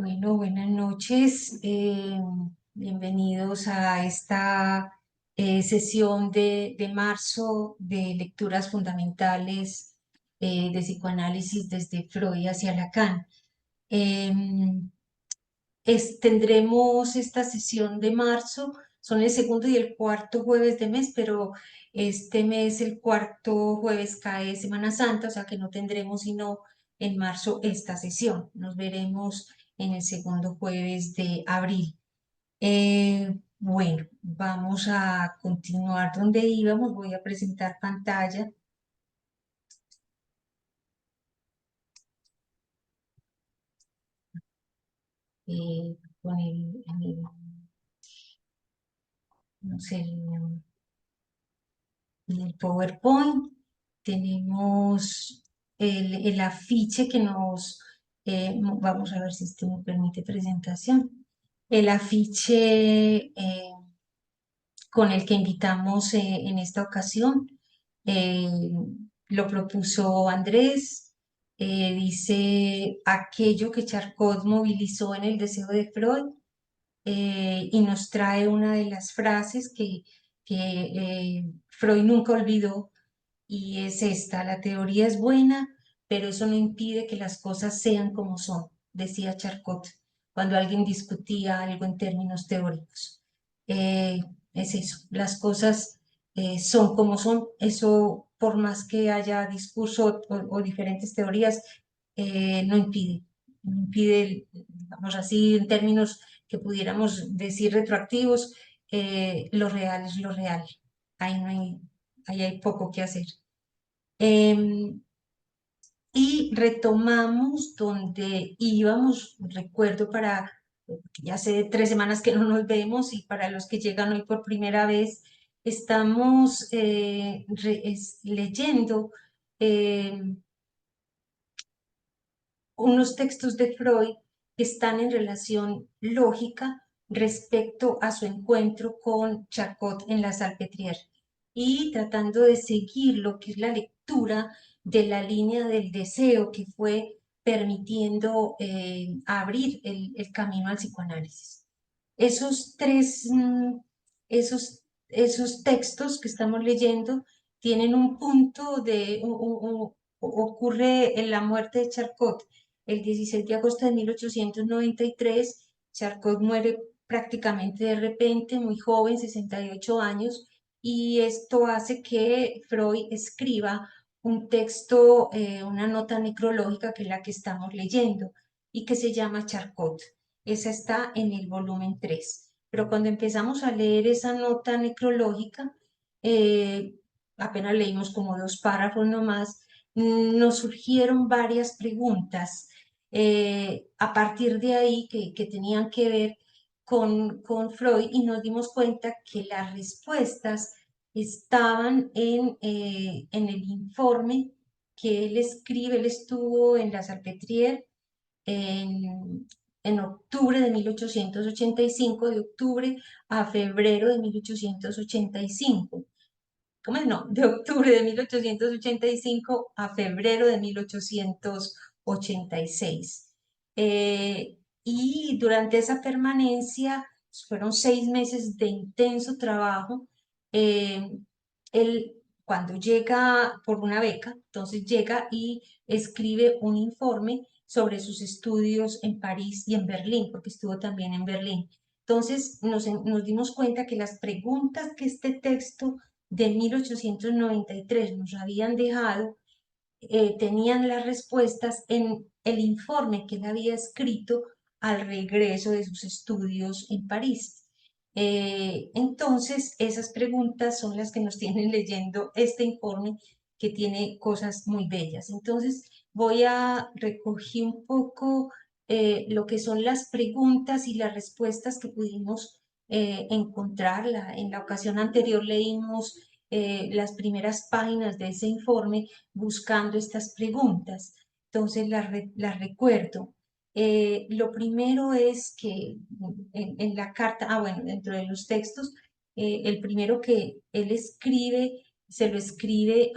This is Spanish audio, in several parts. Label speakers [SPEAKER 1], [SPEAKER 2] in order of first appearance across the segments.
[SPEAKER 1] Bueno, buenas noches. Bienvenidos a esta sesión de marzo de lecturas fundamentales de psicoanálisis desde Freud hacia Lacan. Em, Tendremos esta sesión de marzo, son el segundo y el cuarto jueves de mes, pero este mes el cuarto jueves cae Semana Santa, o sea que no tendremos sino en marzo esta sesión. Nos veremos en el segundo jueves de abril. Bueno, vamos a continuar donde íbamos. Voy a presentar pantalla. Con no sé, en el PowerPoint tenemos el afiche que vamos a ver si este me permite presentación, el afiche con el que invitamos en esta ocasión. eh, lo propuso Andrés. Dice aquello que Charcot movilizó en el deseo de Freud, y nos trae una de las frases que Freud nunca olvidó, y es esta: la teoría es buena, pero eso no impide que las cosas sean como son, decía Charcot cuando alguien discutía algo en términos teóricos. Eh, es eso, las cosas son como son, eso por más que haya discurso o diferentes teorías, no impide, digamos así, en términos que pudiéramos decir retroactivos, lo real es lo real. Ahí no hay, ahí hay poco que hacer. Em, y retomamos donde íbamos, recuerdo porque ya hace 3 semanas que no nos vemos, y para los que llegan hoy por primera vez, estamos leyendo em, unos textos de Freud que están en relación lógica respecto a su encuentro con Charcot en la Salpêtrière, y tratando de seguir lo que es la lectura de la línea del deseo que fue permitiendo abrir el camino al psicoanálisis. Esos tres, esos textos que estamos leyendo tienen un punto ocurre en la muerte de Charcot el 16 de agosto de 1893. Charcot muere prácticamente de repente, muy joven, 68 años, y esto hace que Freud escriba un texto, una nota necrológica, que es la que estamos leyendo, y que se llama Charcot. Esa está en el volumen 3. Pero cuando empezamos a leer esa nota necrológica, eh, apenas leímos como 2 párrafos nomás, nos surgieron varias preguntas a partir de ahí que tenían que ver con Freud, y nos dimos cuenta que las respuestas estaban en el informe que él escribe. Él estuvo en la Salpêtrière en, en octubre de 1885, de octubre a febrero de 1885. ¿Cómo es? No, de octubre de 1885 a febrero de 1886. Y durante esa permanencia, fueron 6 meses de intenso trabajo. eh, Él, cuando llega por una beca, entonces llega y escribe un informe sobre sus estudios en París y en Berlín, porque estuvo también en Berlín. Entonces nos dimos cuenta que las preguntas que este texto de 1893 nos habían dejado, tenían las respuestas en el informe que él había escrito al regreso de sus estudios en París. Entonces, esas preguntas son las que nos tienen leyendo este informe, que tiene cosas muy bellas. Entonces, voy a recoger un poco lo que son las preguntas y las respuestas que pudimos encontrar. En la ocasión anterior leímos las primeras páginas de ese informe buscando estas preguntas. Entonces las recuerdo. Lo primero es que en la carta, bueno, dentro de los textos, el primero que él escribe, se lo escribe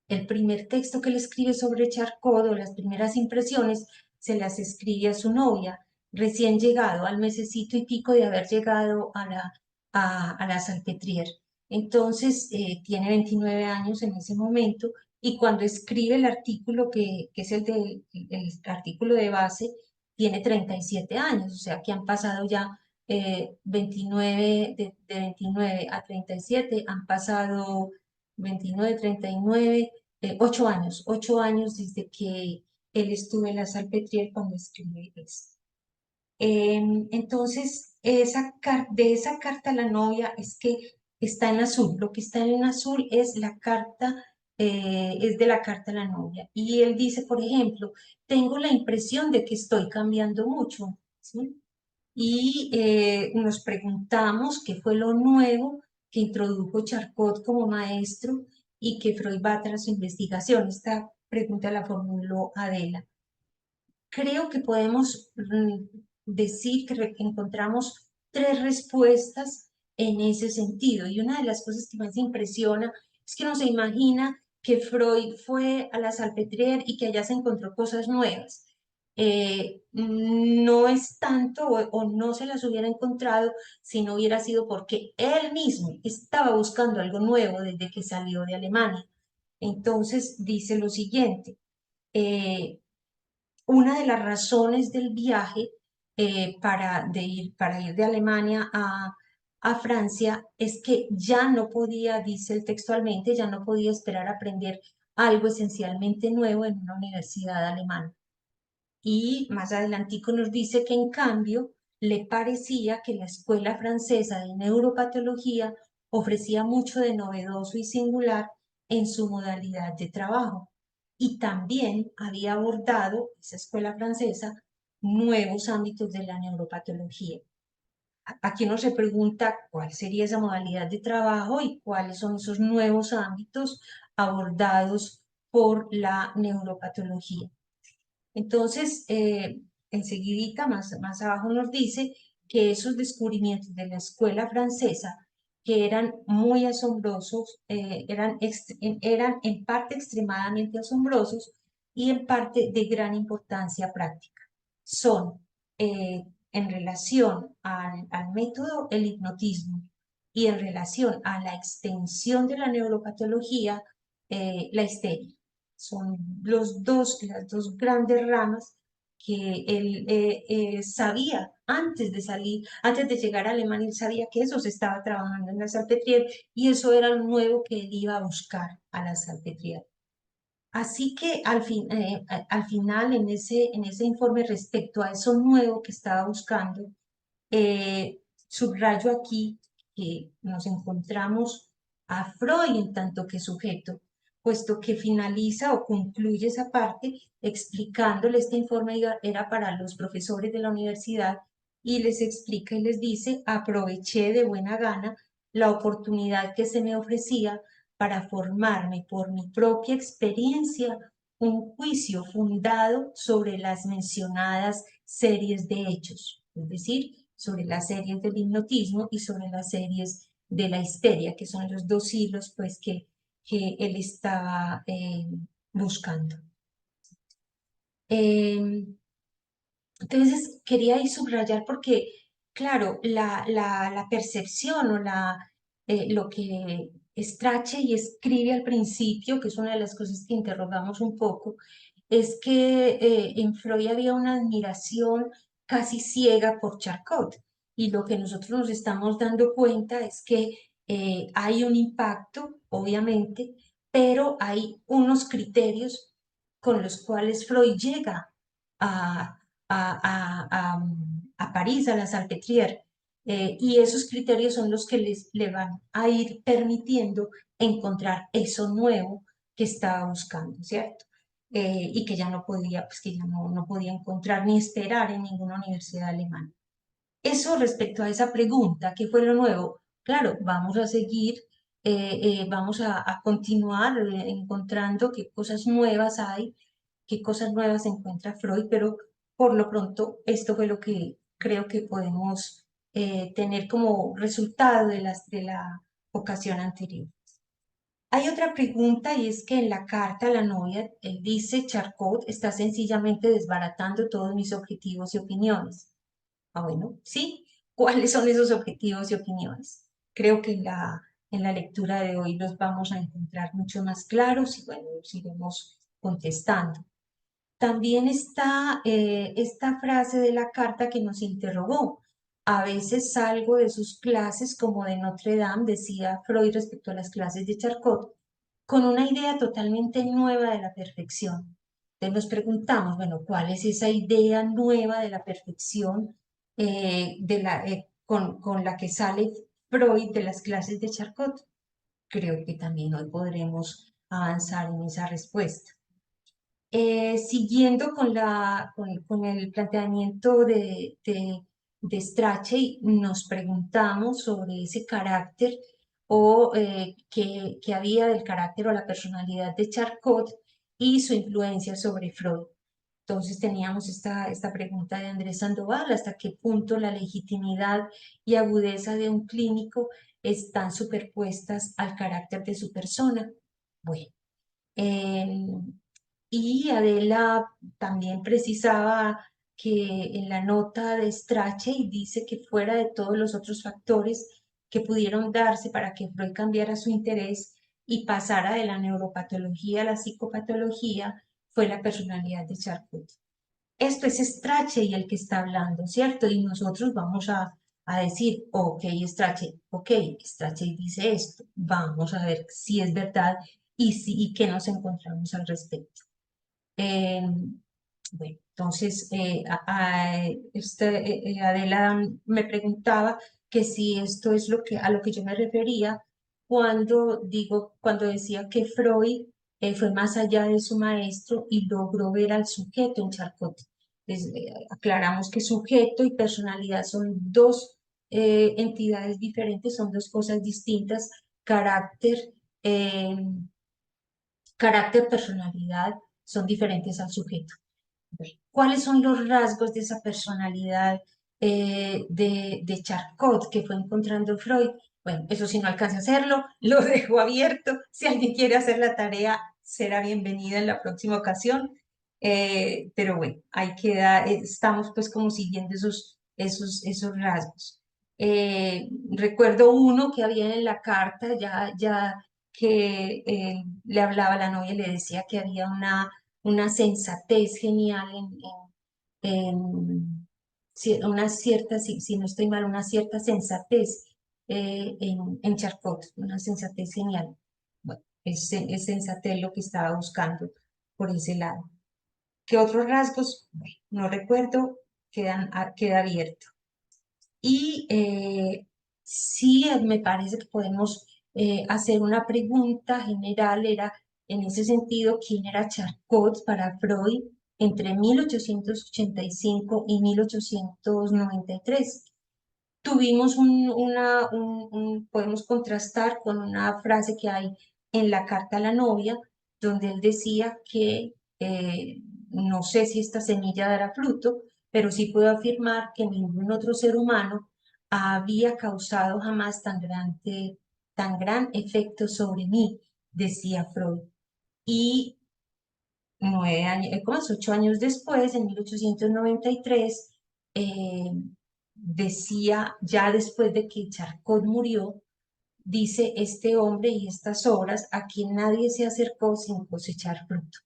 [SPEAKER 1] el primer texto que él escribe sobre Charcot, o las primeras impresiones, se las escribe a su novia, recién llegado, al mesecito y pico de haber llegado a la Salpêtrière. Entonces, tiene 29 años en ese momento y cuando escribe el artículo, que es el artículo de base, tiene 37 años, o sea que han pasado ya 29, de 29 a 37, han pasado 29, 39, 8 años desde que él estuvo en la Salpêtrière cuando escribe esto. Entonces, de esa carta a la novia es que está en azul. Lo que está en azul es la carta, es de la carta a la novia. Y él dice, por ejemplo, tengo la impresión de que estoy cambiando mucho, ¿sí? Y nos preguntamos qué fue lo nuevo que introdujo Charcot como maestro y que Freud va tras su investigación. Esta pregunta la formuló Adela. Creo que podemos decir que encontramos tres respuestas en ese sentido. Y una de las cosas que más impresiona es que no se imagina que Freud fue a la Salpêtrière y que allá se encontró cosas nuevas. No es tanto o no se las hubiera encontrado si no hubiera sido porque él mismo estaba buscando algo nuevo desde que salió de Alemania. Entonces dice lo siguiente. eh, una de las razones del viaje para ir de Alemania a Francia es que ya no podía, dice él textualmente, ya no podía esperar aprender algo esencialmente nuevo en una universidad alemana. Y más adelantico nos dice que en cambio le parecía que la Escuela Francesa de Neuropatología ofrecía mucho de novedoso y singular en su modalidad de trabajo. Y también había abordado esa escuela francesa nuevos ámbitos de la neuropatología. Aquí uno se pregunta cuál sería esa modalidad de trabajo y cuáles son esos nuevos ámbitos abordados por la neuropatología. Entonces, enseguidita, más abajo nos dice que esos descubrimientos de la escuela francesa, que eran muy asombrosos, eran en parte extremadamente asombrosos y en parte de gran importancia práctica. Son, en relación al método, el hipnotismo, y en relación a la extensión de la neuropatología, la histeria. Son las dos grandes ramas que él sabía antes de salir, antes de llegar a Alemania, él sabía que eso se estaba trabajando en la Salpêtrière y eso era lo nuevo que él iba a buscar a la Salpêtrière. Así que al final, en ese informe respecto a eso nuevo que estaba buscando, subrayo aquí que nos encontramos a Freud en tanto que sujeto, puesto que finaliza o concluye esa parte explicándole este informe era para los profesores de la universidad y les explica y les dice, aproveché de buena gana la oportunidad que se me ofrecía para formarme por mi propia experiencia un juicio fundado sobre las mencionadas series de hechos, es decir, sobre las series del hipnotismo y sobre las series de la histeria, que son los dos hilos pues, que él estaba buscando. Entonces, quería ahí subrayar porque, claro, la percepción o lo que Strachey y escribe al principio, que es una de las cosas que interrogamos un poco, es que en Freud había una admiración casi ciega por Charcot. Y lo que nosotros nos estamos dando cuenta es que hay un impacto, obviamente, pero hay unos criterios con los cuales Freud llega a, a París, a la Salpêtrière, y esos criterios son los que le van a ir permitiendo encontrar eso nuevo que estaba buscando, ¿cierto? Y que ya no podía, pues que ya no podía encontrar ni esperar en ninguna universidad alemana. Eso respecto a esa pregunta, ¿qué fue lo nuevo? Claro, vamos a seguir, vamos a continuar encontrando qué cosas nuevas hay, qué cosas nuevas encuentra Freud, pero por lo pronto esto fue lo que creo que podemos tener como resultado de la ocasión anterior. Hay otra pregunta y es que en la carta a la novia, él dice, Charcot está sencillamente desbaratando todos mis objetivos y opiniones. Ah, bueno, sí. ¿Cuáles son esos objetivos y opiniones? Creo que en la lectura de hoy los vamos a encontrar mucho más claros y bueno, los iremos contestando. También está esta frase de la carta que nos interrogó. A veces salgo de sus clases como de Notre Dame, decía Freud respecto a las clases de Charcot, con una idea totalmente nueva de la perfección. Entonces nos preguntamos, bueno, ¿cuál es esa idea nueva de la perfección con la que sale Freud de las clases de Charcot? Creo que también hoy podremos avanzar en esa respuesta. Siguiendo con el planteamiento de Strachey, nos preguntamos sobre ese carácter o que había del carácter o la personalidad de Charcot y su influencia sobre Freud. Entonces teníamos esta pregunta de Andrés Sandoval, ¿hasta qué punto la legitimidad y agudeza de un clínico están superpuestas al carácter de su persona? Bueno. Y Adela también precisaba que en la nota de Strachey dice que fuera de todos los otros factores que pudieron darse para que Freud cambiara su interés y pasara de la neuropatología a la psicopatología, fue la personalidad de Charcot. Esto es Strachey el que está hablando, ¿cierto? Y nosotros vamos a decir, ok, Strachey dice esto, vamos a ver si es verdad y qué nos encontramos al respecto. Eh, bueno, entonces, Adela me preguntaba que si esto es a lo que yo me refería cuando decía que Freud fue más allá de su maestro y logró ver al sujeto en Charcot. Aclaramos que sujeto y personalidad son dos entidades diferentes, son dos cosas distintas. Carácter, eh, carácter, personalidad son diferentes al sujeto. ¿Cuáles son los rasgos de esa personalidad de Charcot que fue encontrando Freud? Bueno, eso si no alcanza a hacerlo, lo dejo abierto. Si alguien quiere hacer la tarea, será bienvenida en la próxima ocasión. Pero bueno, ahí queda, estamos pues como siguiendo esos rasgos. Recuerdo uno que había en la carta, ya que le hablaba a la novia y le decía que había una sensatez genial una cierta, si no estoy mal, una cierta sensatez en Charcot, una sensatez genial. Bueno, es sensatez lo que estaba buscando por ese lado. ¿Qué otros rasgos? Bueno, no recuerdo, queda abierto. Y sí, me parece que podemos hacer una pregunta general, era en ese sentido, ¿quién era Charcot para Freud entre 1885 y 1893? Tuvimos podemos contrastar con una frase que hay en la carta a la novia, donde él decía que no sé si esta semilla dará fruto, pero sí puedo afirmar que ningún otro ser humano había causado jamás tan gran efecto sobre mí, decía Freud. Y 9 años, como 8 años después, en 1893, eh, decía, ya después de que Charcot murió, dice este hombre y estas obras a quien nadie se acercó sin cosechar fruto.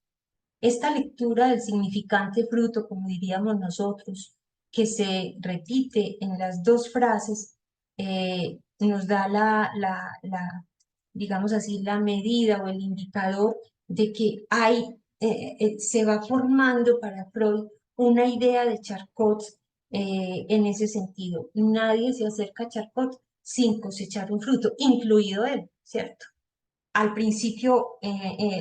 [SPEAKER 1] Esta lectura del significante fruto, como diríamos nosotros, que se repite en las dos frases, nos da digamos así, la medida o el indicador de que se va formando para Freud una idea de Charcot en ese sentido. Nadie se acerca a Charcot sin cosechar un fruto, incluido él, ¿cierto? Al principio,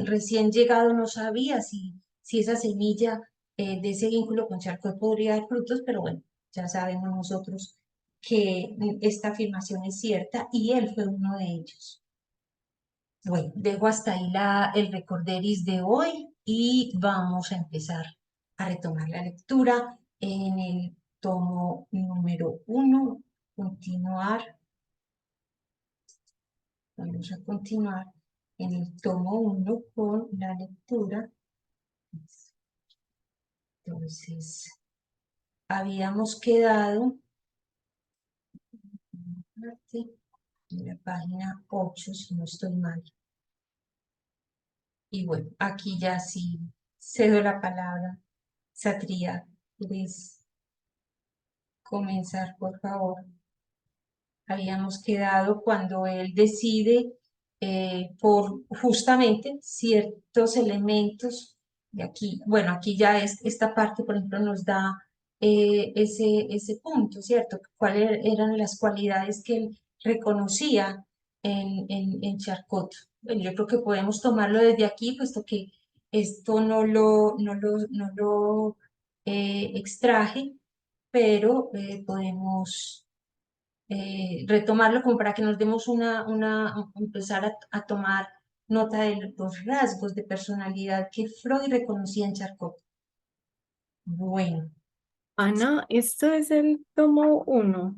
[SPEAKER 1] recién llegado, no sabía si esa semilla de ese vínculo con Charcot podría dar frutos, pero bueno, ya sabemos nosotros que esta afirmación es cierta y él fue uno de ellos. Bueno, dejo hasta ahí el recorderis de hoy y vamos a empezar a retomar la lectura en el tomo número 1. Continuar. Vamos a continuar en el tomo 1 con la lectura. Entonces, habíamos quedado en la página 8, si no estoy mal. Y bueno, aquí ya sí cedo la palabra. Satria, ¿quieres comenzar, por favor? Habíamos quedado cuando él decide por justamente ciertos elementos, y aquí, bueno, aquí ya es, esta parte, por ejemplo, nos da ese punto, ¿cierto? ¿Cuáles eran las cualidades que él reconocía en Charcot? Bueno, yo creo que podemos tomarlo desde aquí, puesto que esto no lo extraje, pero podemos retomarlo como para que nos demos empezar a tomar nota de los rasgos de personalidad que Freud reconocía en Charcot. Bueno,
[SPEAKER 2] Ana, esto es el tomo 1,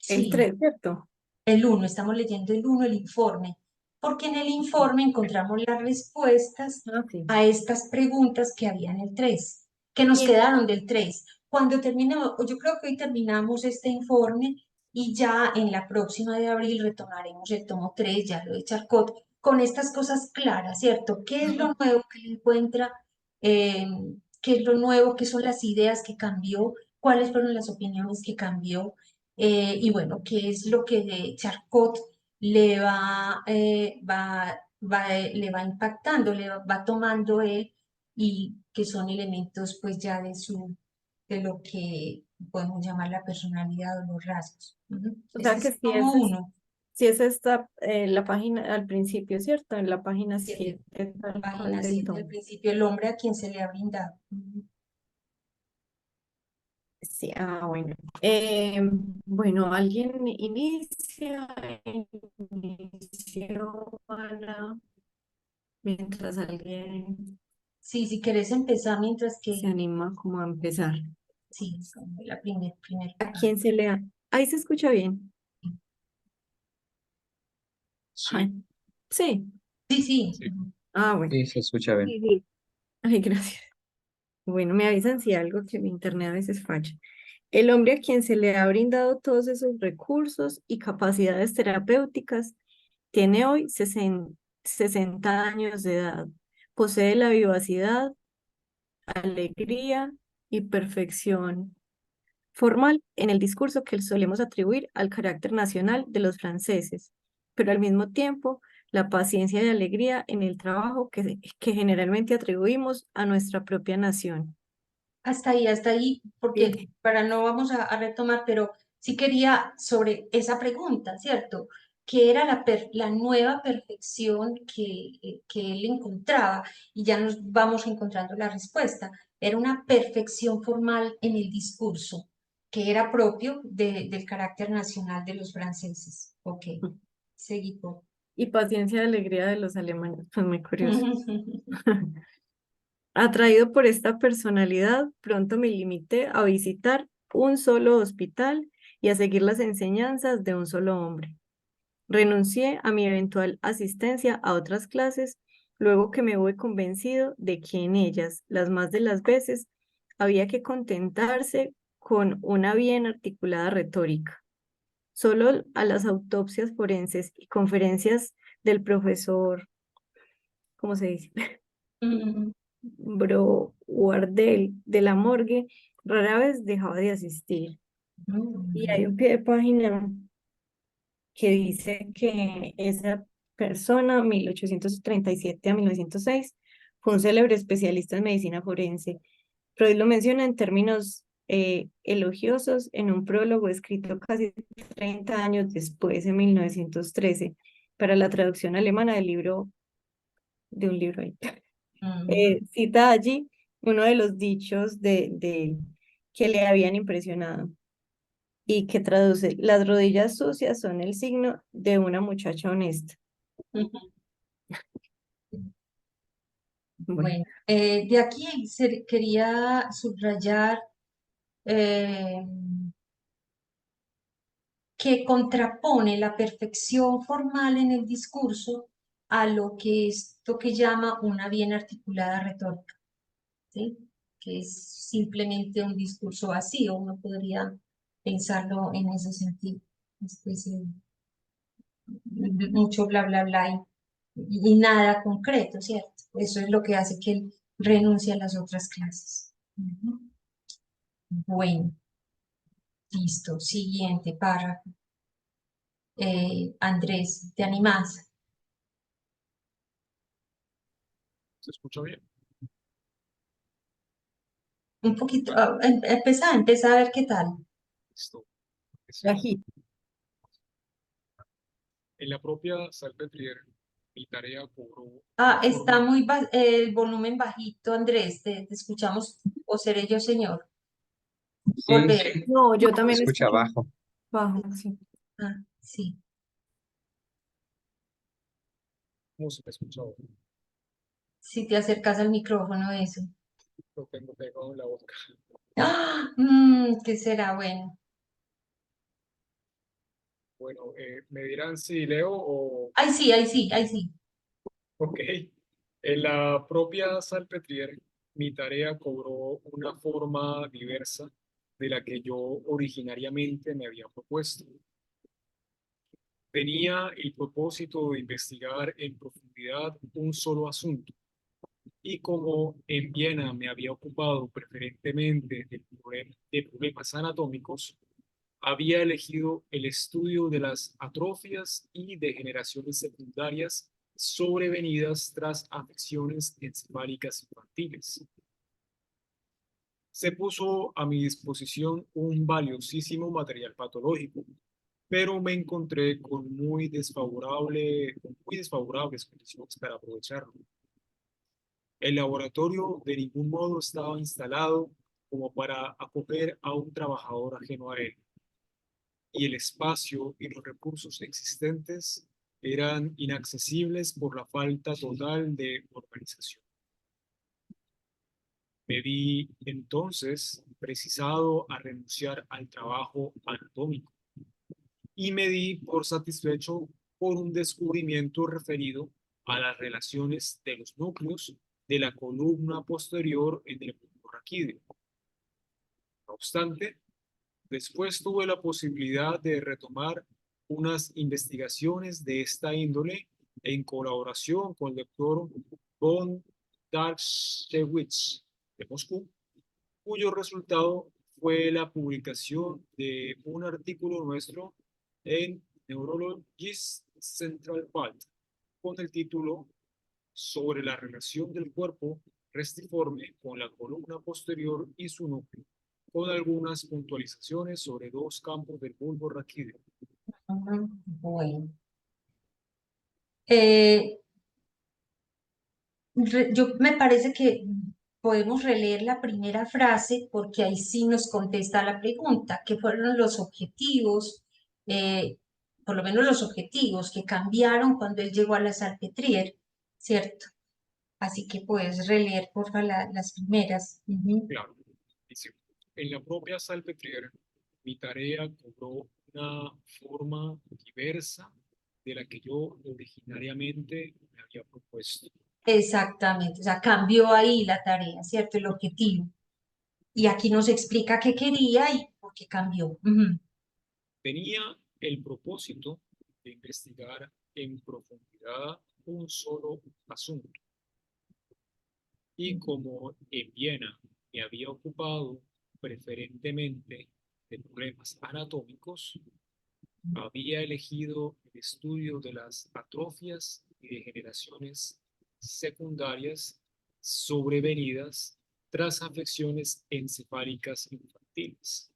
[SPEAKER 2] el
[SPEAKER 1] sí,
[SPEAKER 2] 3, ¿cierto?
[SPEAKER 1] el uno, estamos leyendo el uno, el informe, porque en el informe encontramos las respuestas
[SPEAKER 2] Ah, sí.
[SPEAKER 1] a estas preguntas que había en el 3, que nos
[SPEAKER 2] Y en-
[SPEAKER 1] quedaron del 3. Cuando terminemos, yo creo que hoy terminamos este informe y ya en la próxima de abril retomaremos el tomo 3, ya lo de Charcot, con estas cosas claras, ¿cierto? ¿Qué es lo nuevo que le encuentra? Eh, ¿Qué es lo nuevo? ¿Qué son las ideas que cambió? ¿Cuáles fueron las opiniones que cambió? Y bueno, qué es lo que de Charcot le va impactando, va tomando él y que son elementos pues ya de lo que podemos llamar la personalidad o los rasgos. Ujú.
[SPEAKER 2] o
[SPEAKER 1] Este
[SPEAKER 2] sea
[SPEAKER 1] es
[SPEAKER 2] que
[SPEAKER 1] el tomo uno,
[SPEAKER 2] si es esta, la página al principio, ¿cierto? En la página
[SPEAKER 1] siete,
[SPEAKER 2] 7 tal cual
[SPEAKER 1] página
[SPEAKER 2] del
[SPEAKER 1] 7, al
[SPEAKER 2] tomo.
[SPEAKER 1] principio, el hombre a quien se le ha brindado. Ujú.
[SPEAKER 2] Sí, bueno. Bueno, alguien inició Ana, mientras alguien
[SPEAKER 1] Sí, si querés empezar mientras
[SPEAKER 2] se
[SPEAKER 1] que,
[SPEAKER 2] anima como a empezar.
[SPEAKER 1] sí, como la primer
[SPEAKER 2] ¿A
[SPEAKER 1] parte.
[SPEAKER 2] quién se lea? Ahí se escucha bien.
[SPEAKER 3] Sí,
[SPEAKER 2] Ay, sí.
[SPEAKER 1] Sí, sí.
[SPEAKER 3] sí,
[SPEAKER 1] Ujú.
[SPEAKER 2] Bueno.
[SPEAKER 3] sí, se escucha bien.
[SPEAKER 2] Sí, sí. Ay, gracias. Bueno, me avisan si algo que mi internet a veces falla. El hombre a quien se le ha brindado todos esos recursos y capacidades terapéuticas tiene hoy 60 años de edad. Posee la vivacidad, alegría y perfección formal en el discurso que solemos atribuir al carácter nacional de los franceses, pero al mismo tiempo la paciencia y alegría en el trabajo que generalmente atribuimos a nuestra propia nación.
[SPEAKER 1] Hasta ahí, porque
[SPEAKER 2] Bien.
[SPEAKER 1] para no vamos a retomar, pero sí quería sobre esa pregunta, ¿cierto? ¿Qué era la nueva perfección que él encontraba? Y ya nos vamos encontrando la respuesta. Era una perfección formal en el discurso, que era propio del carácter nacional de los franceses. Ok, seguí por.
[SPEAKER 2] Y paciencia y alegría de los alemanes, pues muy curioso. Atraído por esta personalidad, pronto me limité a visitar un solo hospital y a seguir las enseñanzas de un solo hombre. Renuncié a mi eventual asistencia a otras clases, luego que me hube convencido de que en ellas, las más de las veces, había que contentarse con una bien articulada retórica. Solo a las autopsias forenses y conferencias del profesor, ¿cómo se dice? Bro Wardell de la morgue, rara vez dejaba de asistir. Y hay un pie de página que dice que esa persona, 1837 a 1906, fue un célebre especialista en medicina forense. Freud lo menciona en términos elogiosos en un prólogo escrito casi 30 años después, en 1913, para la traducción alemana del libro, de un libro ahí. Cita allí uno de los dichos que le habían impresionado y que traduce: las rodillas sucias son el signo de una muchacha honesta. Bueno,
[SPEAKER 1] Bueno, de aquí quería subrayar eh, que contrapone la perfección formal en el discurso a lo que esto que llama una bien articulada retórica, ¿sí? Que es simplemente un discurso vacío, uno podría pensarlo en ese sentido, una especie de mucho bla, bla, bla y nada concreto, ¿cierto? Eso es lo que hace que él renuncie a las otras clases. Ujú. Bueno, listo. Siguiente párrafo. Andrés, ¿te animás?
[SPEAKER 3] ¿Se escucha bien?
[SPEAKER 1] Un poquito, empezá a ver qué tal.
[SPEAKER 3] Listo.
[SPEAKER 2] Bajito.
[SPEAKER 3] En la propia Salpêtrière, mi tarea cobró
[SPEAKER 1] Ah,
[SPEAKER 3] una
[SPEAKER 1] está
[SPEAKER 3] forma.
[SPEAKER 1] muy el volumen bajito, Andrés, te escuchamos, o seré yo, señor.
[SPEAKER 4] Sí,
[SPEAKER 1] Volver.
[SPEAKER 4] se
[SPEAKER 2] No, yo también
[SPEAKER 4] escucha
[SPEAKER 2] escucho
[SPEAKER 4] abajo.
[SPEAKER 2] bajo, sí.
[SPEAKER 1] Ah, sí.
[SPEAKER 3] ¿Cómo se me escucha ahora?
[SPEAKER 1] Si te acercas al micrófono, eso.
[SPEAKER 3] Lo tengo pegado en la boca.
[SPEAKER 1] ¡Ah! ¿Qué será? Bueno.
[SPEAKER 3] Bueno, me dirán si leo o...
[SPEAKER 1] Ay, sí, ay, sí, ay, sí.
[SPEAKER 3] Ok. En la propia Salpêtrière, mi tarea cobró una forma diversa de la que yo originariamente me había propuesto. Tenía el propósito de investigar en profundidad un solo asunto, y como en Viena me había ocupado preferentemente de problemas anatómicos, había elegido el estudio de las atrofias y degeneraciones secundarias sobrevenidas tras afecciones encefálicas infantiles. Se puso a mi disposición un valiosísimo material patológico, pero me encontré con muy desfavorables condiciones para aprovecharlo. El laboratorio de ningún modo estaba instalado como para acoger a un trabajador ajeno a él, y el espacio y los recursos existentes eran inaccesibles por la falta total de organización. Me vi entonces precisado a renunciar al trabajo anatómico y me di por satisfecho por un descubrimiento referido a las relaciones de los núcleos de la columna posterior en el bulbo raquídeo. No obstante, después tuve la posibilidad de retomar unas investigaciones de esta índole en colaboración con el doctor von Darschewitz de Moscú, cuyo resultado fue la publicación de un artículo nuestro en Neurologist Central Part con el título sobre la relación del cuerpo restiforme con la columna posterior y su núcleo, con algunas puntualizaciones sobre dos campos del bulbo raquídeo.
[SPEAKER 1] Bueno. Eh, yo me parece que podemos releer la primera frase porque ahí sí nos contesta la pregunta, ¿qué fueron los objetivos, por lo menos los objetivos que cambiaron cuando él llegó a la Salpêtrière, ¿cierto? Así que puedes releer, por favor, las primeras. Ujú.
[SPEAKER 3] Claro, dice, en la propia Salpêtrière, mi tarea cobró una forma diversa de la que yo originariamente me había propuesto.
[SPEAKER 1] Exactamente, o sea, cambió ahí la tarea, ¿cierto? El objetivo. Y aquí nos explica qué quería y por qué cambió. Ujú.
[SPEAKER 3] Tenía el propósito de investigar en profundidad un solo asunto. Y como en Viena me había ocupado preferentemente de problemas anatómicos, había elegido el estudio de las atrofias y degeneraciones secundarias sobrevenidas tras afecciones encefálicas infantiles.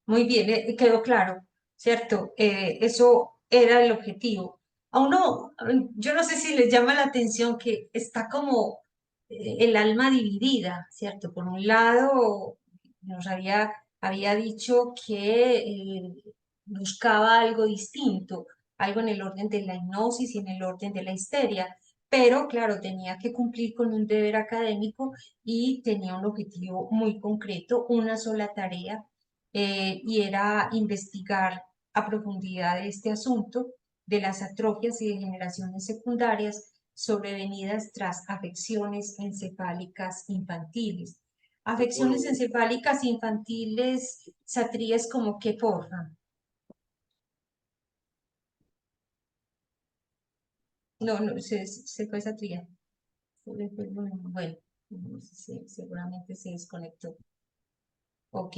[SPEAKER 1] Muy bien, quedó claro, ¿cierto? Eso era el objetivo. A uno, yo no sé si les llama la atención que está como el alma dividida, ¿cierto? Por un lado, nos había dicho que buscaba algo distinto, algo en el orden de la hipnosis y en el orden de la histeria, pero claro, tenía que cumplir con un deber académico y tenía un objetivo muy concreto, una sola tarea y era investigar a profundidad este asunto de las atrofias y degeneraciones secundarias sobrevenidas tras afecciones encefálicas infantiles. Afecciones encefálicas infantiles, Satrías, ¿como qué, porfa? No, no, se fue Satría. Bueno, seguramente se desconectó. Ok.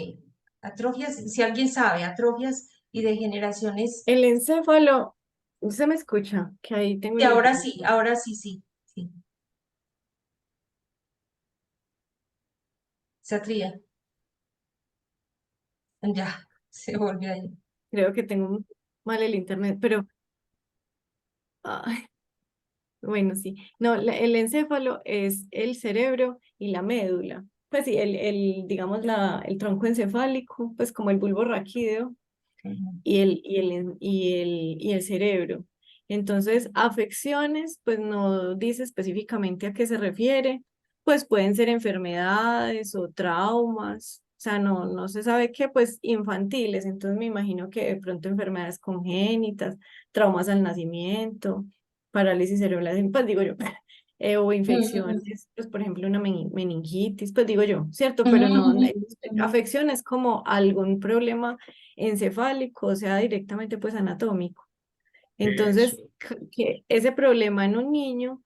[SPEAKER 1] Atrofias, si alguien sabe, atrofias y degeneraciones.
[SPEAKER 2] El encéfalo, ¿usted me escucha? Que ahí tengo
[SPEAKER 1] Y
[SPEAKER 2] el
[SPEAKER 1] ahora sí, sí. Satría. Ya, se volvió ahí.
[SPEAKER 2] Creo que tengo mal el internet, pero ay, bueno, sí. No, el encéfalo es el cerebro y la médula. Pues sí, digamos, el tronco encefálico, pues como el bulbo raquídeo
[SPEAKER 1] Ujú.
[SPEAKER 2] y el cerebro. Entonces, afecciones, pues no dice específicamente a qué se refiere, pues pueden ser enfermedades o traumas, o sea, no se sabe qué, pues infantiles, entonces me imagino que de pronto enfermedades congénitas, traumas al nacimiento, parálisis cerebral, pues digo yo, o infecciones, pues por ejemplo una meningitis, pues digo yo, ¿cierto?
[SPEAKER 1] Ujú,
[SPEAKER 2] Pero no,
[SPEAKER 1] ujú, ujú.
[SPEAKER 2] afecciones como algún problema encefálico, o sea, directamente pues anatómico.
[SPEAKER 3] Eso.
[SPEAKER 2] Entonces, que ese problema en un niño,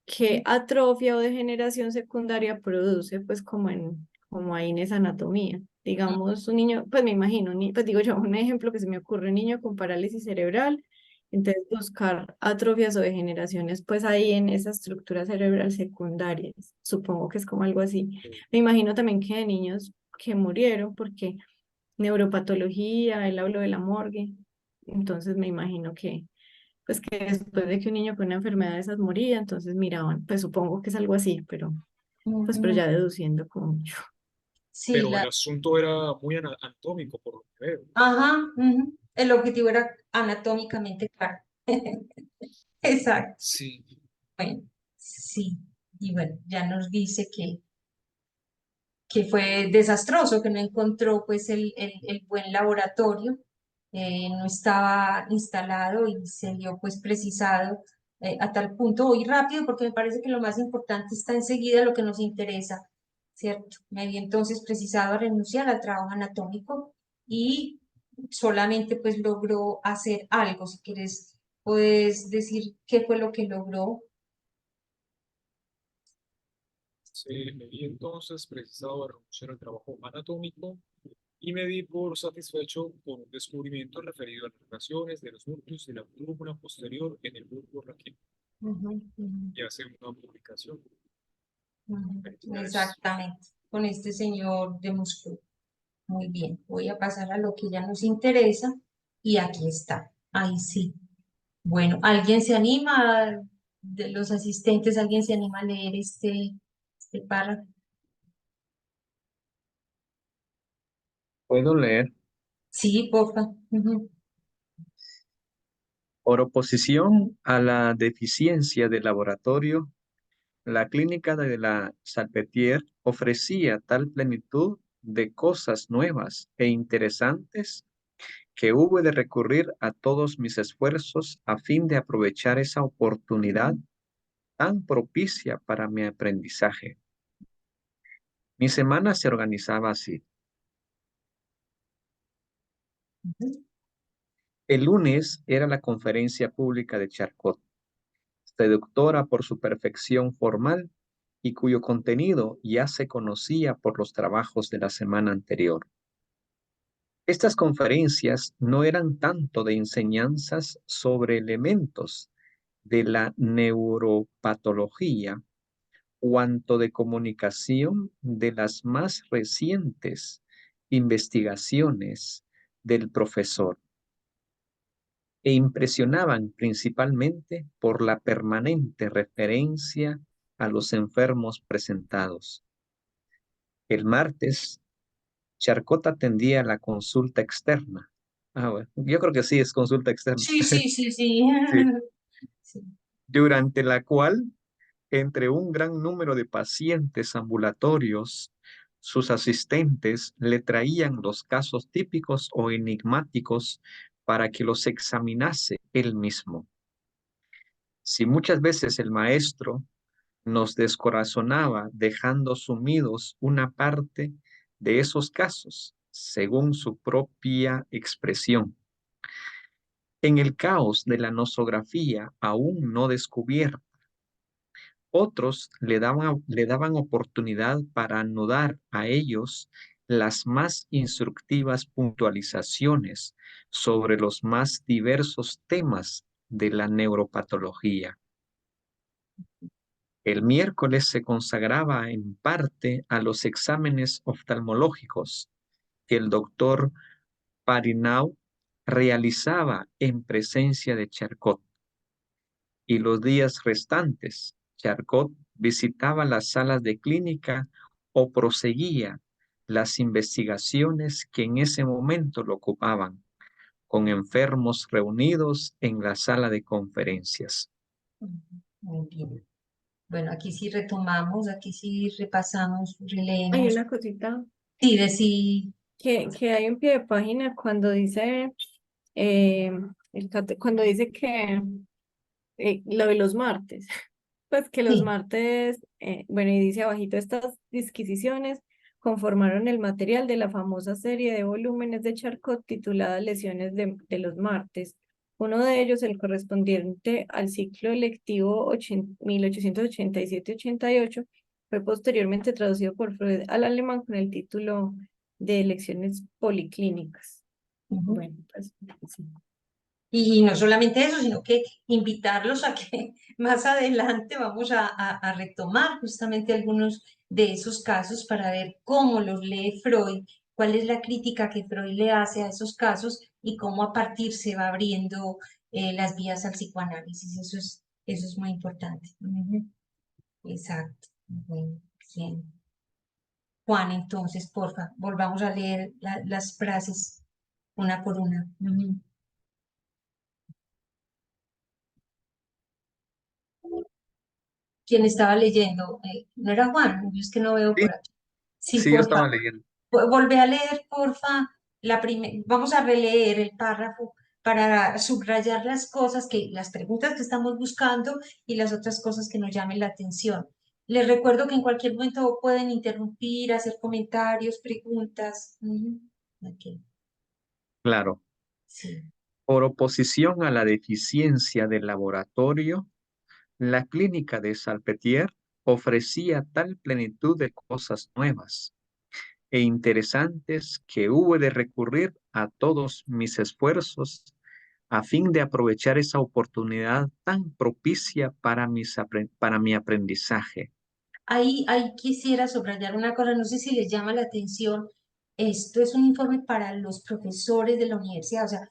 [SPEAKER 2] que atrofia o degeneración secundaria produce pues como ahí en esa anatomía. Digamos, un niño, pues me imagino, pues digo yo, un ejemplo que se me ocurre, un niño con parálisis cerebral, entonces buscar atrofias o degeneraciones pues ahí en esa estructura cerebral secundaria. Supongo que es como algo así. Me imagino también que de niños que murieron porque neuropatología, él habló de la morgue, entonces me imagino que, pues que después de que un niño con una enfermedad de esas moría, entonces miraban, pues supongo que es algo así, pero
[SPEAKER 1] Ujú.
[SPEAKER 2] ya deduciendo como mucho.
[SPEAKER 1] Sí,
[SPEAKER 3] Pero el asunto era muy anatómico, por lo que veo.
[SPEAKER 1] ajá, ujú. El objetivo era anatómicamente claro. Exacto.
[SPEAKER 3] Sí,
[SPEAKER 1] Bueno, sí. Y bueno, ya nos dice que fue desastroso, que no encontró pues el buen laboratorio, no estaba instalado y se dio pues precisado a tal punto. Voy rápido porque me parece que lo más importante está enseguida, lo que nos interesa, ¿cierto? Me dio entonces precisado a renunciar al trabajo anatómico y solamente pues logró hacer algo. Si quieres, puedes decir qué fue lo que logró.
[SPEAKER 3] me vi entonces precisado a renunciar al trabajo anatómico y me di por satisfecho con un descubrimiento referido a las relaciones de los núcleos de la brújula posterior en el bulbo raquídeo
[SPEAKER 1] Ujú, ujú.
[SPEAKER 3] y hacer una publicación.
[SPEAKER 1] Ujú,
[SPEAKER 3] Ahí está eso.
[SPEAKER 1] exactamente, con este señor de Moscú. Muy bien, voy a pasar a lo que ya nos interesa y aquí está. Ahí sí. Bueno, ¿alguien se anima de los asistentes? ¿Alguien se anima a leer este párrafo?
[SPEAKER 4] Puedo leer.
[SPEAKER 1] Sí, porfa. Ujú,
[SPEAKER 4] Por oposición a la deficiencia de laboratorio, la clínica de la Salpêtrière ofrecía tal plenitud de cosas nuevas e interesantes que hube de recurrir a todos mis esfuerzos a fin de aprovechar esa oportunidad tan propicia para mi aprendizaje. Mi semana se organizaba así.
[SPEAKER 1] ujú,
[SPEAKER 4] El lunes era la conferencia pública de Charcot, seductora por su perfección formal y cuyo contenido ya se conocía por los trabajos de la semana anterior. Estas conferencias no eran tanto de enseñanzas sobre elementos de la neuropatología, cuanto de comunicación de las más recientes investigaciones del profesor, e impresionaban principalmente por la permanente referencia a los enfermos presentados. El martes, Charcot atendía la consulta externa. Bueno, yo creo que sí es consulta externa.
[SPEAKER 1] sí, sí, sí, sí.
[SPEAKER 4] Sí.
[SPEAKER 1] Sí.
[SPEAKER 4] Durante la cual, entre un gran número de pacientes ambulatorios, sus asistentes le traían los casos típicos o enigmáticos para que los examinase él mismo. Si muchas veces el maestro nos descorazonaba dejando sumidos una parte de esos casos, según su propia expresión, en el caos de la nosografía aún no descubierta, otros le daban oportunidad para anudar a ellos las más instructivas puntualizaciones sobre los más diversos temas de la neuropatología. El miércoles se consagraba en parte a los exámenes oftalmológicos que el doctor Parinau realizaba en presencia de Charcot, y los días restantes, Charcot visitaba las salas de clínica o proseguía las investigaciones que en ese momento lo ocupaban, con enfermos reunidos en la sala de conferencias.
[SPEAKER 1] Muy bien. Bueno, aquí sí retomamos, aquí sí repasamos,
[SPEAKER 2] Hay
[SPEAKER 1] releemos.
[SPEAKER 2] una cosita
[SPEAKER 1] Sí, decir,
[SPEAKER 2] que hay un pie de página cuando dice, eh, cuando dice que lo de los martes, pues que los
[SPEAKER 1] sí.
[SPEAKER 2] martes, bueno, y dice abajito, estas disquisiciones conformaron el material de la famosa serie de volúmenes de Charcot titulada Lesiones de los martes. Uno de ellos, el correspondiente al ciclo lectivo 1887-88, fue posteriormente traducido por Freud al alemán con el título de Lecciones Policlínicas.
[SPEAKER 1] Ujú.
[SPEAKER 2] Bueno, pues sí.
[SPEAKER 1] Y no solamente eso, sino que invitarlos a que más adelante vamos a retomar justamente algunos de esos casos para ver cómo los lee Freud, cuál es la crítica que Freud le hace a esos casos y cómo a partir se va abriendo las vías al psicoanálisis. Eso es muy importante. Ujú. Exacto. Bueno, bien. Juan, entonces, porfa, volvamos a leer las frases una por una. Ujú. ¿Quién estaba leyendo? ¿No era Juan? Yo es que no veo
[SPEAKER 4] Sí,
[SPEAKER 1] por aquí. Sí,
[SPEAKER 4] sí, yo
[SPEAKER 1] porfa.
[SPEAKER 4] estaba leyendo.
[SPEAKER 1] Volvé a leer, porfa, vamos a releer el párrafo para subrayar las cosas las preguntas que estamos buscando y las otras cosas que nos llamen la atención. Les recuerdo que en cualquier momento pueden interrumpir, hacer comentarios, preguntas. Ujú. Ok,
[SPEAKER 4] Claro.
[SPEAKER 1] sí.
[SPEAKER 4] Por oposición a la deficiencia del laboratorio, la clínica de Salpetier ofrecía tal plenitud de cosas nuevas e interesantes que hube de recurrir a todos mis esfuerzos a fin de aprovechar esa oportunidad tan propicia para mi aprendizaje.
[SPEAKER 1] Ahí quisiera subrayar una cosa, no sé si les llama la atención, esto es un informe para los profesores de la universidad, o sea,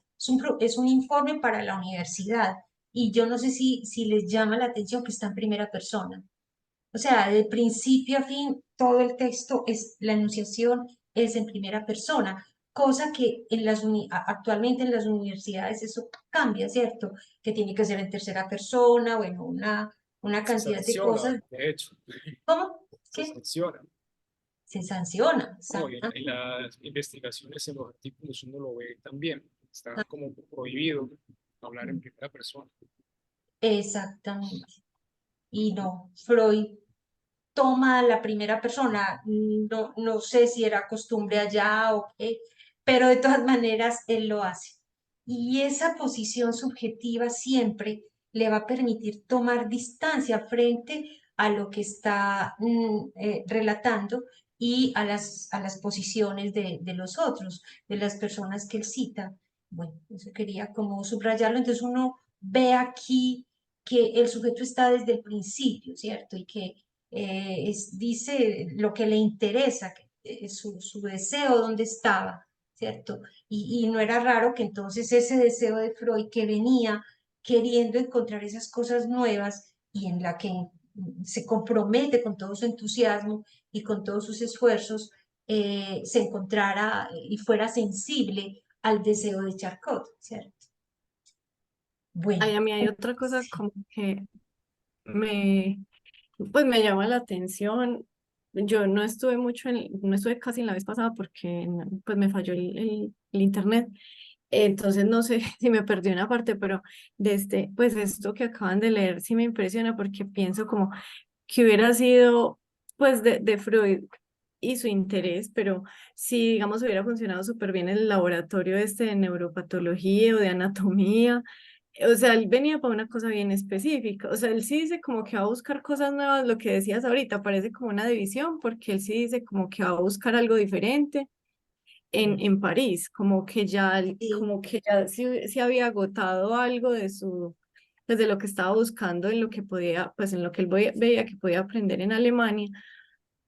[SPEAKER 1] es un informe para la universidad y yo no sé si les llama la atención que está en primera persona. O sea, de principio a fin, todo el texto la enunciación es en primera persona, cosa que actualmente en las universidades eso cambia, ¿cierto? Que tiene que ser en tercera persona, bueno, una
[SPEAKER 3] Se
[SPEAKER 1] cantidad de
[SPEAKER 3] sanciona,
[SPEAKER 1] cosas.
[SPEAKER 3] de hecho,
[SPEAKER 1] ¿Cómo?
[SPEAKER 3] se
[SPEAKER 1] ¿Qué?
[SPEAKER 3] sanciona.
[SPEAKER 1] Se sanciona.
[SPEAKER 3] No, en las investigaciones, en los artículos, uno lo ve también. Está como prohibido hablar en primera persona.
[SPEAKER 1] Exactamente. Y no, Freud toma la primera persona, no sé si era costumbre allá o qué, pero de todas maneras él lo hace. Y esa posición subjetiva siempre le va a permitir tomar distancia frente a lo que está relatando y a las posiciones de los otros, de las personas que él cita. Bueno, eso quería como subrayarlo. Entonces uno ve aquí que el sujeto está desde el principio, ¿cierto? Y que dice lo que le interesa, su deseo, dónde estaba, ¿cierto? Y no era raro que entonces ese deseo de Freud que venía queriendo encontrar esas cosas nuevas y en la que se compromete con todo su entusiasmo y con todos sus esfuerzos, se encontrara y fuera sensible al deseo de Charcot, ¿cierto? Bueno,
[SPEAKER 2] Ay, a mí hay otra cosa como que me, pues me llama la atención. Yo no estuve no estuve casi en la vez pasada porque pues me falló el internet. Entonces no sé si me perdí una parte, pero pues esto que acaban de leer sí me impresiona porque pienso como que hubiera sido pues de Freud y su interés, pero si digamos hubiera funcionado súper bien el laboratorio de neuropatología o de anatomía, o sea, él venía para una cosa bien específica, o sea, él sí dice como que va a buscar cosas nuevas, lo que decías ahorita, parece como una división, porque él sí dice como que va a buscar algo diferente en París,
[SPEAKER 1] Sí,
[SPEAKER 2] como que ya sí había agotado algo de pues de lo que estaba buscando en lo que podía, pues en lo que él veía que podía aprender en Alemania,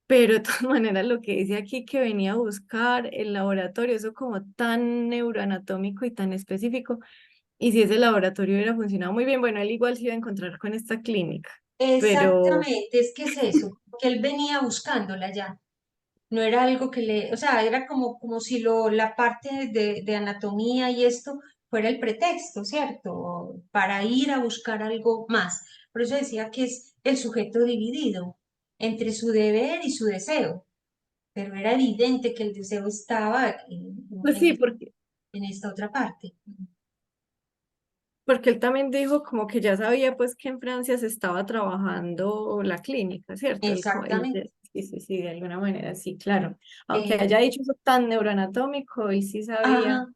[SPEAKER 2] pero de todas maneras lo que dice aquí que venía a buscar el laboratorio, eso como tan neuroanatómico y tan específico, y si ese laboratorio hubiera funcionado muy bien, bueno, él igual se iba a encontrar con esta clínica, pero
[SPEAKER 1] exactamente, es que es eso, que él venía buscándola ya. No era algo que o sea, era como si la parte de anatomía y esto fuera el pretexto, ¿cierto? Para ir a buscar algo más. Por eso decía que es el sujeto dividido entre su deber y su deseo, pero era evidente que el deseo estaba
[SPEAKER 2] pues sí,
[SPEAKER 1] en esta otra parte.
[SPEAKER 2] porque él también dijo como que ya sabía pues que en Francia se estaba trabajando la clínica, ¿cierto?
[SPEAKER 1] Exactamente.
[SPEAKER 2] Sí, sí, sí, de alguna manera, sí, claro. Aunque
[SPEAKER 1] Eh,
[SPEAKER 2] haya dicho eso tan neuroanatómico, él sí sabía
[SPEAKER 1] ajá,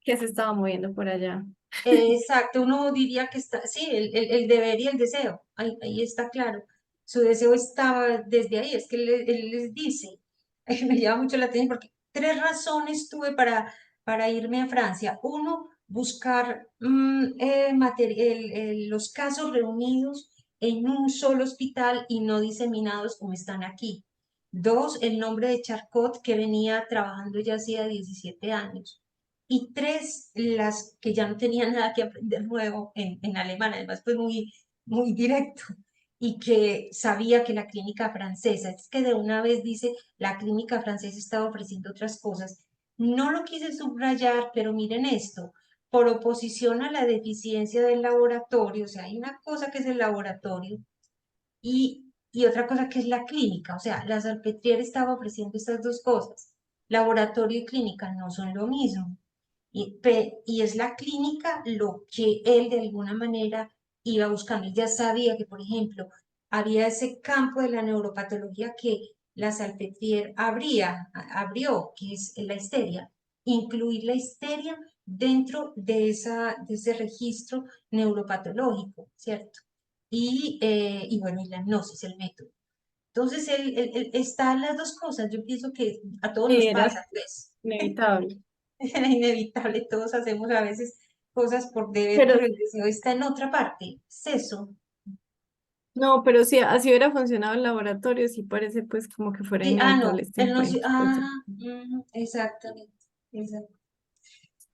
[SPEAKER 2] que se estaba moviendo por allá.
[SPEAKER 1] exacto, uno diría que está, sí, el deber y el deseo, ahí está claro. Su deseo estaba desde ahí, es que él les dice, me llama mucho la atención porque tres razones tuve para irme a Francia. Uno, buscar los casos reunidos en un solo hospital y no diseminados como están aquí. Dos, el nombre de Charcot, que venía trabajando ya hacía 17 años y tres, las que ya no tenían nada que aprender nuevo en alemán, además pues muy directo, y que sabía que la clínica francesa, es que de una vez dice, la clínica francesa estaba ofreciendo otras cosas. No lo quise subrayar, pero miren esto, por oposición a la deficiencia del laboratorio, o sea, hay una cosa que es el laboratorio y otra cosa que es la clínica, o sea, la Salpêtrière estaba ofreciendo estas dos cosas. Laboratorio y clínica no son lo mismo. Y es la clínica lo que él de alguna manera iba buscando. Él ya sabía que, por ejemplo, había ese campo de la neuropatología que la Salpêtrière abrió, que es la histeria. Incluir la histeria dentro de ese registro neuropatológico, ¿cierto? Y bueno, y la gnosis, el método. Entonces, están las dos cosas. Yo pienso que a todos
[SPEAKER 2] Sí,
[SPEAKER 1] nos
[SPEAKER 2] era
[SPEAKER 1] pasa, pues.
[SPEAKER 2] inevitable.
[SPEAKER 1] Era inevitable, todos hacemos a veces cosas por deber,
[SPEAKER 2] Pero
[SPEAKER 1] pero el deseo está en otra parte. Es eso.
[SPEAKER 2] no, pero sí, así hubiera funcionado el laboratorio, sí parece pues como que fuera
[SPEAKER 1] Sí, no,
[SPEAKER 2] inevitable este
[SPEAKER 1] él no,
[SPEAKER 2] encuentro. Pues,
[SPEAKER 1] ajá, exactamente, exacto.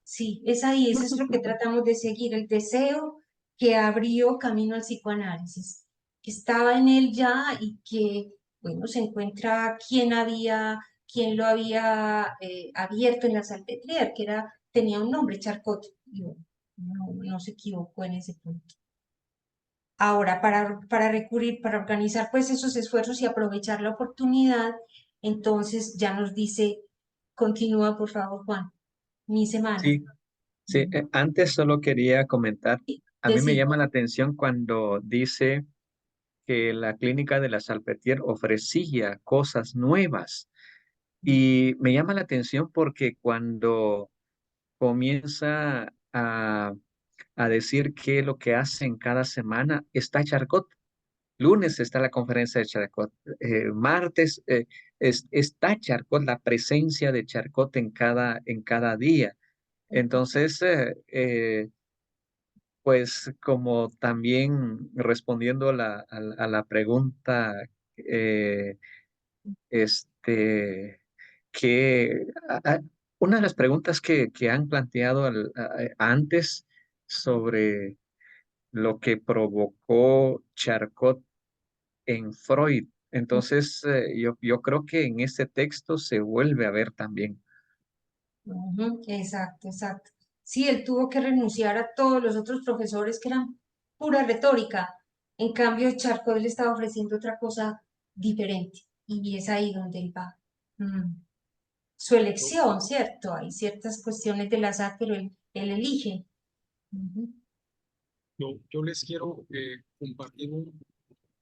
[SPEAKER 1] Sí, es ahí, eso es lo que tratamos de seguir, el deseo que abrió camino al psicoanálisis, que estaba en él ya y que, bueno, se encuentra quién lo había abierto en la Salpêtrière, tenía un nombre, Charcot, y bueno, no se equivocó en ese punto. Ahora, para recurrir, para organizar pues esos esfuerzos y aprovechar la oportunidad, entonces ya nos dice, continúa por favor, Juan, mi semana.
[SPEAKER 4] Sí, sí. Antes solo quería comentar, a mí me
[SPEAKER 1] Decir,
[SPEAKER 4] llama la atención cuando dice que la clínica de la Salpêtrière ofrecía cosas nuevas. Y me llama la atención porque cuando comienza a decir qué es lo que hacen cada semana, está Charcot. Lunes está la conferencia de Charcot. Martes está Charcot, la presencia de Charcot en cada día. Entonces, pues como también respondiendo a la pregunta, eh, este, que una de las preguntas que han planteado antes sobre lo que provocó Charcot en Freud. Entonces, yo creo que en este texto se vuelve a ver también.
[SPEAKER 1] ujú, exacto, exacto. Sí, él tuvo que renunciar a todos los otros profesores que eran pura retórica. En cambio, Charcot le estaba ofreciendo otra cosa diferente. Y es ahí donde él va. Su
[SPEAKER 3] Yo,
[SPEAKER 1] elección, ¿cierto? Hay ciertas cuestiones del azar, pero él él elige. Ujú.
[SPEAKER 3] Yo les quiero compartir un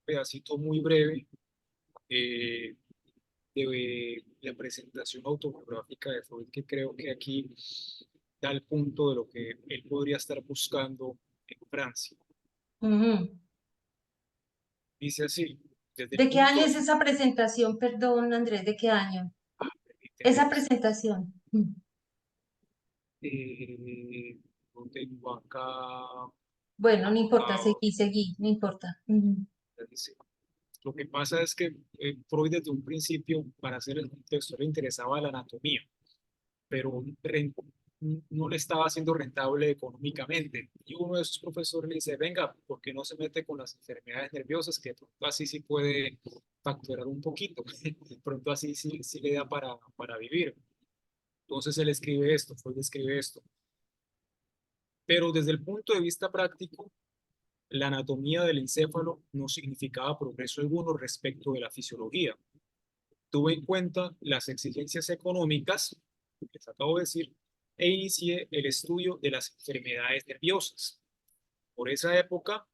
[SPEAKER 3] pedacito muy breve eh, de la presentación autobiográfica de Freud, que creo que aquí da el punto de lo que él podría estar buscando en Francia.
[SPEAKER 1] Ujú.
[SPEAKER 3] Dice así, desde el
[SPEAKER 1] ¿De qué año
[SPEAKER 3] punto,
[SPEAKER 1] es esa presentación? Perdón, Andrés, ¿de qué año?
[SPEAKER 3] permíteme,
[SPEAKER 1] Esa presentación.
[SPEAKER 3] lo tengo acá,
[SPEAKER 1] Bueno, no importa,
[SPEAKER 3] ah,
[SPEAKER 1] seguí, no importa. Ujú.
[SPEAKER 3] dice, lo que pasa es que Freud desde un principio, para hacer el contexto, le interesaba la anatomía, pero no le estaba haciendo rentable económicamente. Y uno de sus profesores le dice, venga, ¿por qué no se mete con las enfermedades nerviosas? Que de pronto así sí puede facturar un poquito, de pronto así sí le da para vivir. Entonces él escribe esto, Freud escribe esto. Pero desde el punto de vista práctico, la anatomía del encéfalo no significaba progreso alguno respecto de la fisiología. Tuve en cuenta las exigencias económicas, que les acabo de decir, e inicié el estudio de las enfermedades nerviosas. Por esa época,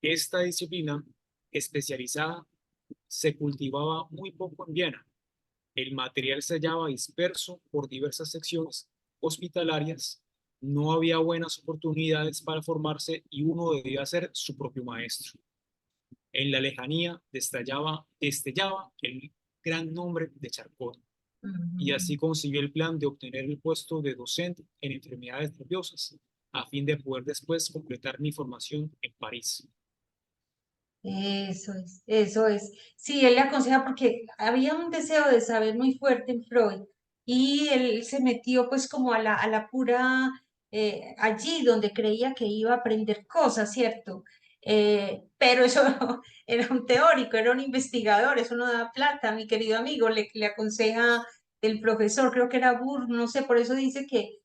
[SPEAKER 3] esta disciplina especializada se cultivaba muy poco en Viena. El material se hallaba disperso por diversas secciones hospitalarias, no había buenas oportunidades para formarse y uno debía ser su propio maestro. En la lejanía destellaba el gran nombre de Charcot, y
[SPEAKER 1] Ujú.
[SPEAKER 3] así concibió el plan de obtener el puesto de docente en enfermedades nerviosas, a fin de poder después completar mi formación en París.
[SPEAKER 1] Eso es, eso es. Sí, él le aconseja porque había un deseo de saber muy fuerte en Freud y él se metió pues como a la pura, allí donde creía que iba a aprender cosas, ¿cierto? Pero eso era un teórico, era un investigador, eso no da plata, mi querido amigo, le aconseja el profesor, creo que era Burr, no sé, por eso dice que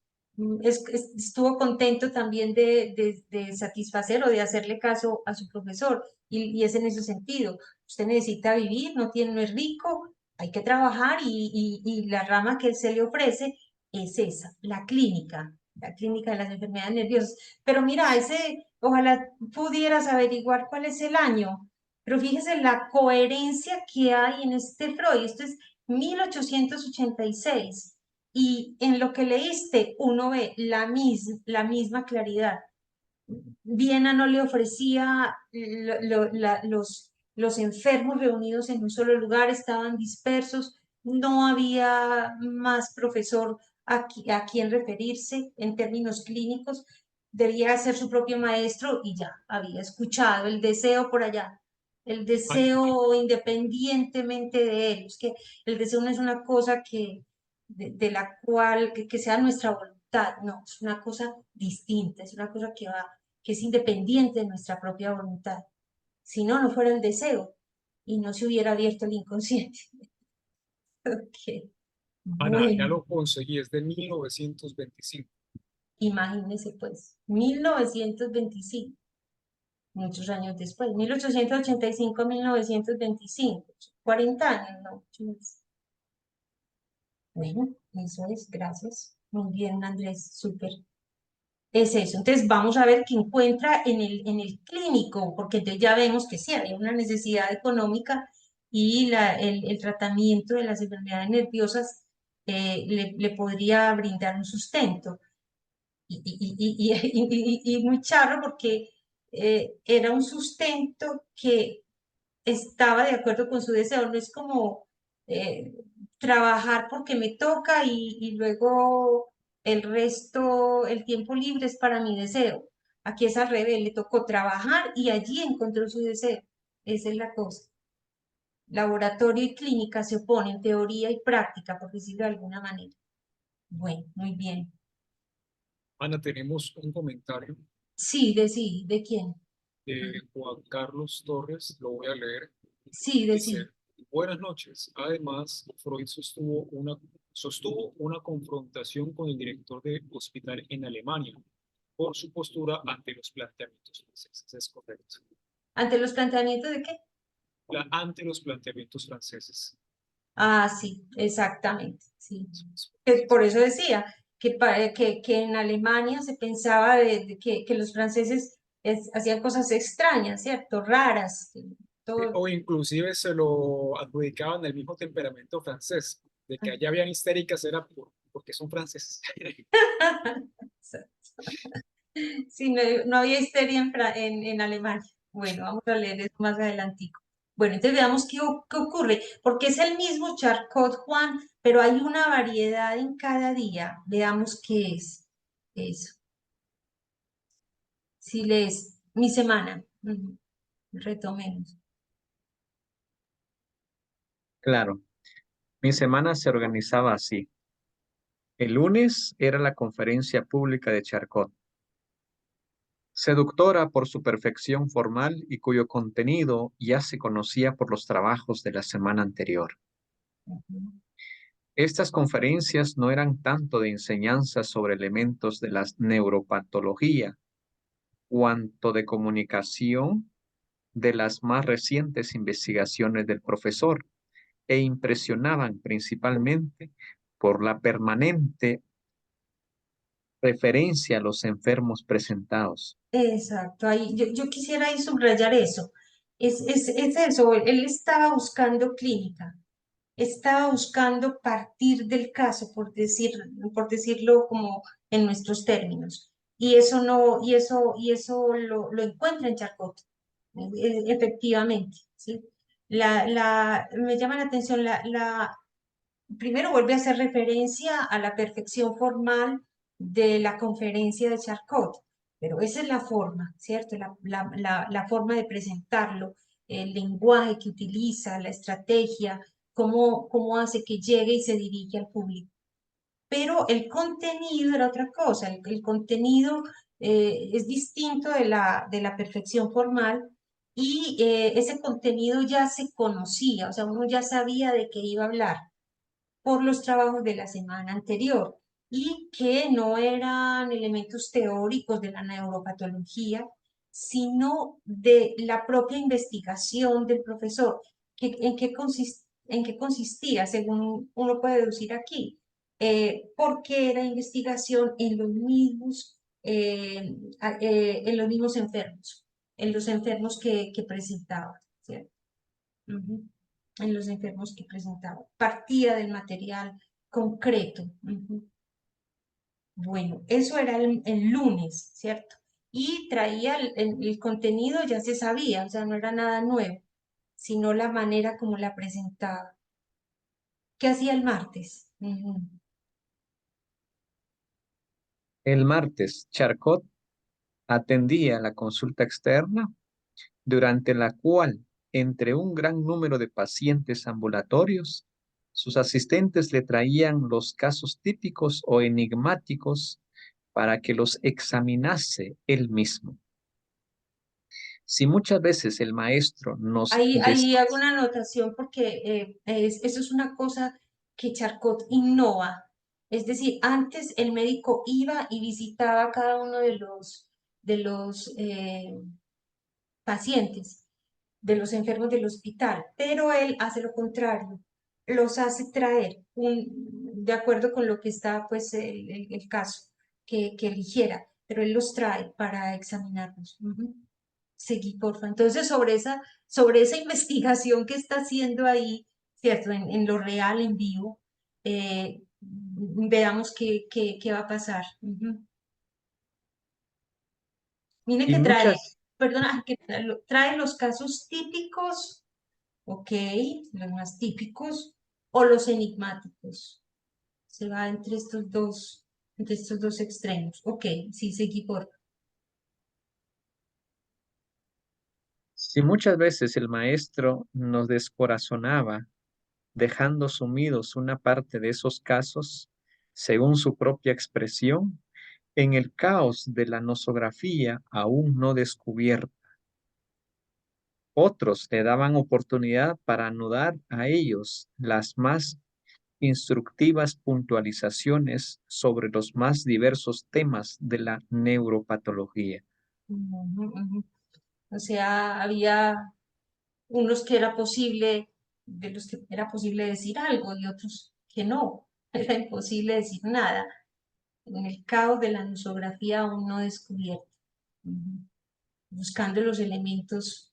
[SPEAKER 1] estuvo contento también de satisfacer o de hacerle caso a su profesor y es en ese sentido. Usted necesita vivir, no es rico, hay que trabajar y la rama que se le ofrece es esa, la clínica de las enfermedades nerviosas. Pero mira, ojalá pudieras averiguar cuál es el año, pero fíjese la coherencia que hay en este Freud. Esto es 1886 y en lo que leíste uno ve la misma claridad. Viena no le ofrecía los enfermos reunidos en un solo lugar, estaban dispersos, no había más profesor a quien referirse en términos clínicos, debía ser su propio maestro y ya había escuchado el deseo por allá, el
[SPEAKER 3] Ana,
[SPEAKER 1] deseo independientemente de él. Es que el deseo no es una cosa de la cual, que sea nuestra voluntad, no, es una cosa distinta, es una cosa que es independiente de nuestra propia voluntad. Si no, no fuera el deseo y no se hubiera abierto el inconsciente. Ok.
[SPEAKER 3] Ana, ya
[SPEAKER 1] Bueno,
[SPEAKER 3] lo conseguí, es de 1925.
[SPEAKER 1] imagínese pues, 1925, muchos años después, 1885, 1925, 40 años, ¿no? Bueno, eso es, gracias. Muy bien, Andrés, súper. Es eso. Entonces vamos a ver qué encuentra en el clínico, porque entonces ya vemos que sí, hay una necesidad económica y el tratamiento de las enfermedades nerviosas le podría brindar un sustento. Y muy charro porque era un sustento que estaba de acuerdo con su deseo, no es como eh, trabajar porque me toca y luego el resto, el tiempo libre es para mi deseo. Aquí es al revés, le tocó trabajar y allí encontró su deseo. Esa es la cosa. Laboratorio y clínica se oponen, teoría y práctica, por decirlo de alguna manera. Bueno, muy bien.
[SPEAKER 3] Ana, tenemos un comentario
[SPEAKER 1] Sí, ¿de quién?
[SPEAKER 3] de Juan Carlos Torres, lo voy a leer.
[SPEAKER 1] Sí, de
[SPEAKER 3] Dice,
[SPEAKER 1] sí.
[SPEAKER 3] buenas noches. Además, Freud sostuvo una confrontación con el director de hospital en Alemania por su postura ante los planteamientos franceses. Es correcto.
[SPEAKER 1] ¿Ante los planteamientos de qué?
[SPEAKER 3] Ante los planteamientos franceses.
[SPEAKER 1] Ah, sí, exactamente, sí. Por eso decía que en Alemania se pensaba que los franceses hacían cosas extrañas, ¿cierto? Raras. Todo.
[SPEAKER 3] O inclusive se lo adjudicaban el mismo temperamento francés, de que allá habían histéricas era porque son franceses.
[SPEAKER 1] Sí, no, no había histeria en Alemania. Bueno, vamos a leer eso más adelantico. Bueno, entonces veamos qué ocurre, porque es el mismo Charcot, Juan, pero hay una variedad en cada día. Veamos qué es eso. Si lees mi semana, retomemos.
[SPEAKER 4] Claro, mi semana se organizaba así. El lunes era la conferencia pública de Charcot, seductora por su perfección formal y cuyo contenido ya se conocía por los trabajos de la semana anterior.
[SPEAKER 1] Ujú.
[SPEAKER 4] Estas conferencias no eran tanto de enseñanza sobre elementos de la neuropatología, cuanto de comunicación de las más recientes investigaciones del profesor, e impresionaban principalmente por la permanente referencia a los enfermos presentados.
[SPEAKER 1] Exacto, ahí, yo quisiera ahí subrayar eso. Es eso, él estaba buscando clínica, estaba buscando partir del caso, por decirlo como en nuestros términos. Y eso no, y eso lo encuentra en Charcot, efectivamente, ¿sí? Me llama la atención primero vuelve a hacer referencia a la perfección formal de la conferencia de Charcot, pero esa es la forma, ¿cierto? La forma de presentarlo, el lenguaje que utiliza, la estrategia, cómo hace que llegue y se dirige al público. Pero el contenido era otra cosa, el contenido es distinto de la perfección formal y ese contenido ya se conocía, o sea, uno ya sabía de qué iba a hablar por los trabajos de la semana anterior y que no eran elementos teóricos de la neuropatología, sino de la propia investigación del profesor. En qué consistía, según uno puede deducir aquí? Porque era investigación en los mismos enfermos, en los enfermos que presentaban, ¿cierto? Ujú. En los enfermos que presentaba. Partía del material concreto. Ujú. Bueno, eso era el lunes, ¿cierto? Y traía el contenido, ya se sabía, o sea, no era nada nuevo, sino la manera como la presentaba. ¿Qué hacía el martes? Ujú.
[SPEAKER 4] El martes, Charcot atendía la consulta externa, durante la cual, entre un gran número de pacientes ambulatorios, sus asistentes le traían los casos típicos o enigmáticos para que los examinase él mismo. Si muchas veces el maestro nos
[SPEAKER 1] Ahí hago una anotación porque eso es una cosa que Charcot innova. Es decir, antes el médico iba y visitaba a cada uno de los pacientes, de los enfermos del hospital, pero él hace lo contrario, los hace traer de acuerdo con lo que está pues el caso que eligiera, pero él los trae para examinarlos. Ujú. Seguí, porfa. Entonces, sobre esa investigación que está haciendo ahí, ¿cierto? En lo real, en vivo, veamos qué va a pasar. Ujú. Mire
[SPEAKER 4] y
[SPEAKER 1] que trae,
[SPEAKER 4] muchas
[SPEAKER 1] perdona, que trae los casos típicos, ok, los más típicos, o los enigmáticos. Se va entre estos dos extremos. Ok, sí, seguí, por.
[SPEAKER 4] Si muchas veces el maestro nos descorazonaba, dejando sumidos una parte de esos casos, según su propia expresión, en el caos de la nosografía aún no descubierta. Otros le daban oportunidad para anudar a ellos las más instructivas puntualizaciones sobre los más diversos temas de la neuropatología.
[SPEAKER 1] Ujú, ujú. O sea, había unos que era posible, de los que era posible decir algo y otros que no, era imposible decir nada. en el caos de la nosografía aún no descubierta, buscando los elementos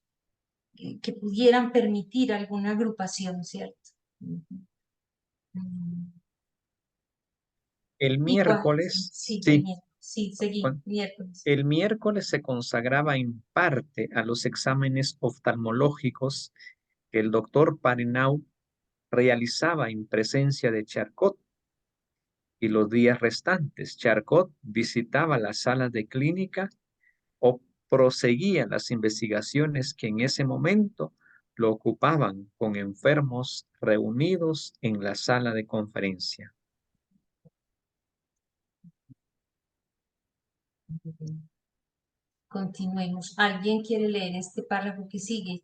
[SPEAKER 1] que pudieran permitir alguna agrupación, ¿cierto?
[SPEAKER 4] El
[SPEAKER 1] Y cuál,
[SPEAKER 4] miércoles,
[SPEAKER 1] sí,
[SPEAKER 4] sí,
[SPEAKER 1] sí, seguí, miércoles.
[SPEAKER 4] el miércoles se consagraba en parte a los exámenes oftalmológicos que el doctor Parinau realizaba en presencia de Charcot, y los días restantes Charcot visitaba las salas de clínica o proseguía las investigaciones que en ese momento lo ocupaban con enfermos reunidos en la sala de conferencia.
[SPEAKER 1] Continuemos. ¿Alguien quiere leer este párrafo que sigue?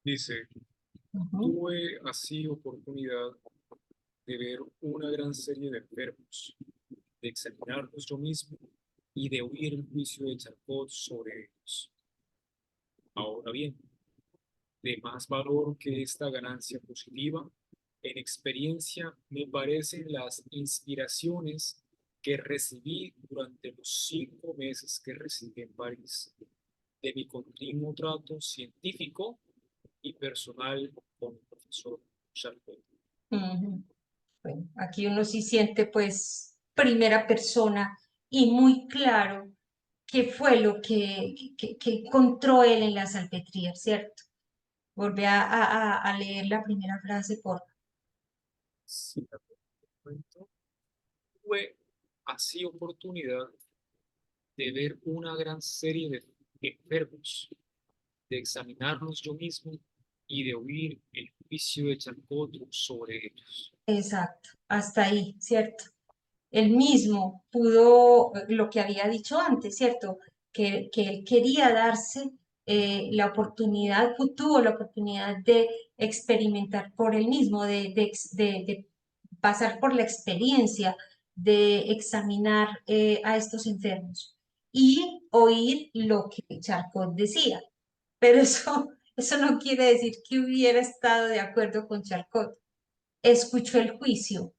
[SPEAKER 3] Dice,
[SPEAKER 1] Ujú.
[SPEAKER 3] tuve así oportunidad de ver una gran serie de enfermos, de examinarlos yo mismo y de oír el juicio de Charcot sobre ellos. Ahora bien, de más valor que esta ganancia positiva, en experiencia me parecen las inspiraciones que recibí durante los 5 meses que residí en París, de mi continuo trato científico y personal con el profesor Charcot.
[SPEAKER 1] Ujú. Bueno, aquí uno sí siente pues primera persona y muy claro qué fue lo que encontró él en la salpetría, ¿cierto? Volví a leer la primera frase por...
[SPEAKER 3] Sí, momento, tuve así oportunidad de ver una gran serie de enfermos, de examinarlos yo mismo y de oír el juicio de Charcot sobre ellos.
[SPEAKER 1] Exacto, hasta ahí, ¿cierto? Él mismo pudo, lo que había dicho antes, ¿cierto? Que él quería darse la oportunidad, tuvo la oportunidad de experimentar por él mismo, de pasar por la experiencia, de examinar a estos enfermos y oír lo que Charcot decía. Pero eso no quiere decir que hubiera estado de acuerdo con Charcot. Escuchó el juicio,